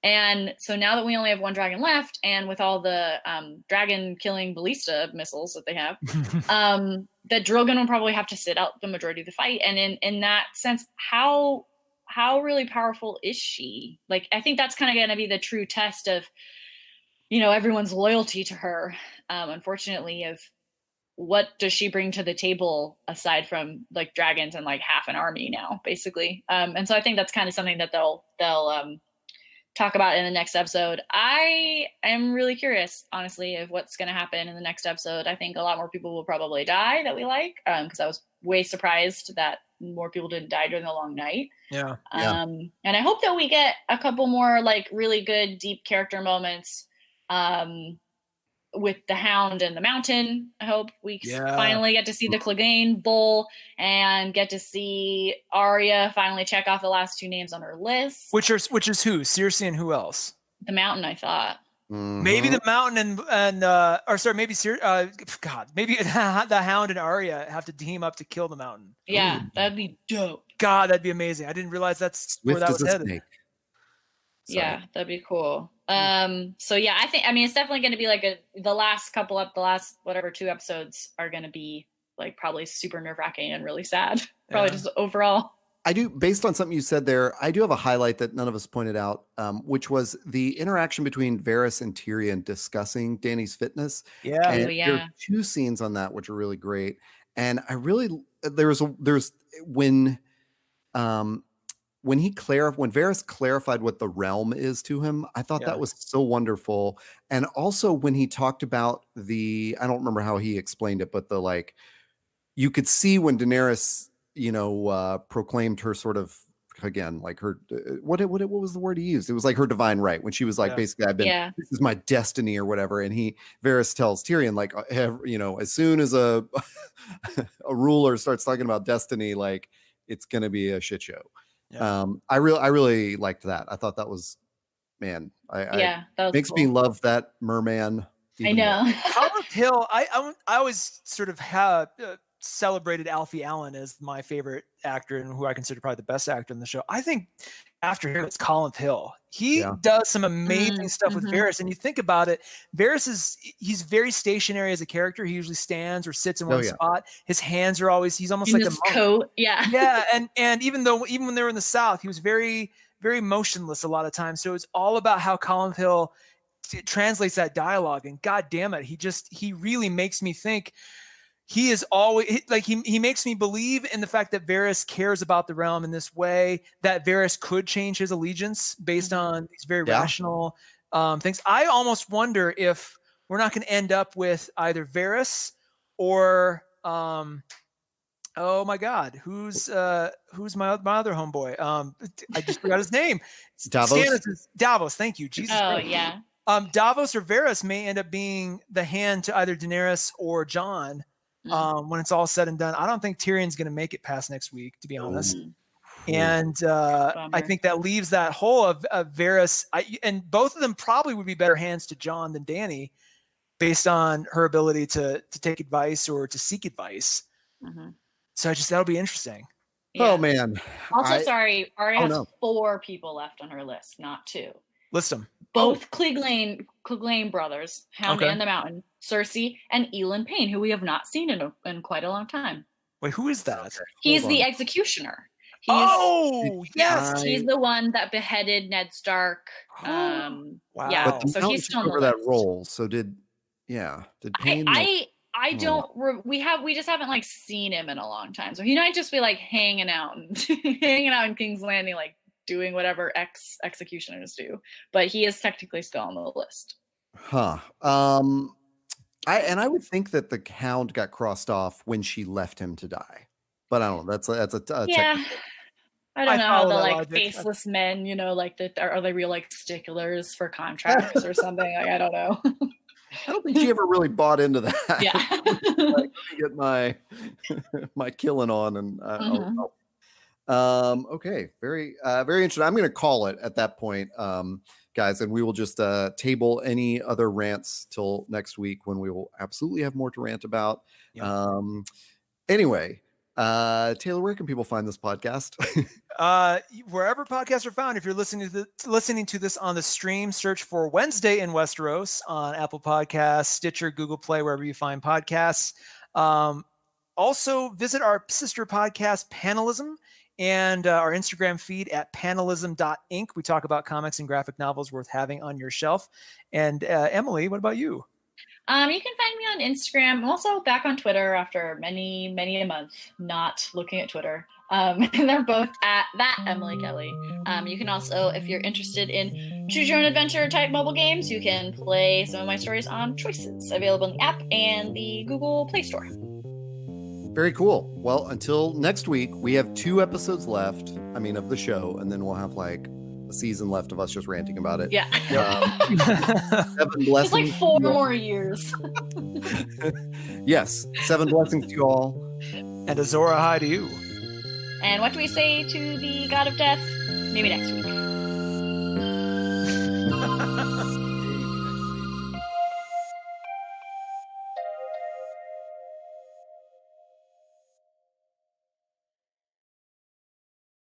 And so now that we only have 1 dragon left, and with all the dragon killing ballista missiles that they have, that Drogon will probably have to sit out the majority of the fight. And in that sense, how really powerful is she? Like, I think that's kind of going to be the true test of, you know, everyone's loyalty to her. Unfortunately, of what does she bring to the table aside from like dragons and like half an army now, basically. And so I think that's kind of something that they'll talk about in the next episode. I am really curious, honestly, of what's going to happen in the next episode. I think a lot more people will probably die that we like, because I was way surprised that more people didn't die during the long night. Yeah. And I hope that we get a couple more like really good deep character moments with the Hound and the Mountain. I hope we finally get to see the Clegane Bull and get to see Arya finally check off the last 2 names on her list. Which is who? Cersei and who else? The Mountain, I thought. Maybe the Mountain maybe maybe the Hound and Arya have to team up to kill the Mountain. Yeah, that'd be dope. God, that'd be amazing. I didn't realize that's where that was headed. Yeah, that'd be cool. So yeah, I mean, it's definitely going to be like the last 2 episodes are going to be like probably super nerve-wracking and really sad. Probably just overall. I do, based on something you said there, I do have a highlight that none of us pointed out, which was the interaction between Varys and Tyrion discussing Dany's fitness. Yeah. And there are 2 scenes on that which are really great. And I really, there's when Varys clarified what the realm is to him, I thought that was so wonderful. And also when he talked about I don't remember how he explained it, but you could see when Daenerys, proclaimed her sort of, again, like her, what was the word he used? It was like her divine right, when she was like, basically, this is my destiny or whatever. And Varys tells Tyrion, like, as soon as a ruler starts talking about destiny, like, it's going to be a shit show. Yeah. I really liked that. I thought that was, man, that was makes me love that merman. I know. Colin Hill, I always sort of have celebrated Alfie Allen as my favorite actor and who I consider probably the best actor in the show. I think after him, it's Colin Hill. He does some amazing stuff with Varys. And you think about it, Varys he's very stationary as a character. He usually stands or sits in one spot. His hands are always, he's almost in like his a monk. coat. Yeah. Yeah. And even when they were in the South, he was very, very motionless a lot of times. So it's all about how Colin Hill translates that dialogue. And God damn it, he really makes me think. He is always like he makes me believe in the fact that Varys cares about the realm in this way, that Varys could change his allegiance based on these very rational things. I almost wonder if we're not going to end up with either Varys or oh my God, who's my other homeboy? I just forgot his name. Davos. Thank you, Jesus. Oh Christ. yeah. Davos or Varys may end up being the hand to either Daenerys or Jon. When it's all said and done. I don't think Tyrion's going to make it past next week, to be honest. And I think that leaves that hole of Varys. And both of them probably would be better hands to Jon than Dany, based on her ability to take advice or to seek advice. So that'll be interesting. Yeah. Oh man. Also, sorry, Arya has 4 people left on her list, not 2. List them. Both Clegane brothers, Hound and the Mountain, Cersei, and Elon Payne, who we have not seen in quite a long time. Wait, who is that? He's the executioner. Yes. He's the one that beheaded Ned Stark. Wow. Yeah, so he's still over that role. So did Payne? I don't. We just haven't like seen him in a long time. So he might just be like hanging out in King's Landing, like doing whatever executioners do. But he is technically still on the list. Huh. I would think that the Hound got crossed off when she left him to die, but I don't know. That's a yeah. I don't know how the like faceless men, like are they real like sticklers for contracts or something? Like I don't know. I don't think she ever really bought into that. Yeah. Like, get my killing on, and okay, very interesting. I'm going to call it at that point. Guys, and we will just table any other rants till next week when we will absolutely have more to rant about. Yeah. Anyway, Taylor, where can people find this podcast? Wherever podcasts are found. If you're listening to this on the stream, search for Wednesday in Westeros on Apple Podcasts, Stitcher, Google Play, wherever you find podcasts. Also, visit our sister podcast, Panelism, and our Instagram feed at panelism.inc. We talk about comics and graphic novels worth having on your shelf. And Emily, what about you? You can find me on Instagram. I'm also back on Twitter after many, many a month not looking at Twitter. They're both at that Emily Kelly. You can also, if you're interested in choose your own adventure type mobile games, you can play some of my stories on Choices, available in the app and the Google Play Store. Very cool. Well, until next week, we have 2 episodes left, of the show, and then we'll have like a season left of us just ranting about it. Yeah. 7 blessings. It's like 4 more years. Yes. 7 blessings to you all. And Azor Ahai to you. And what do we say to the God of Death? Maybe next week.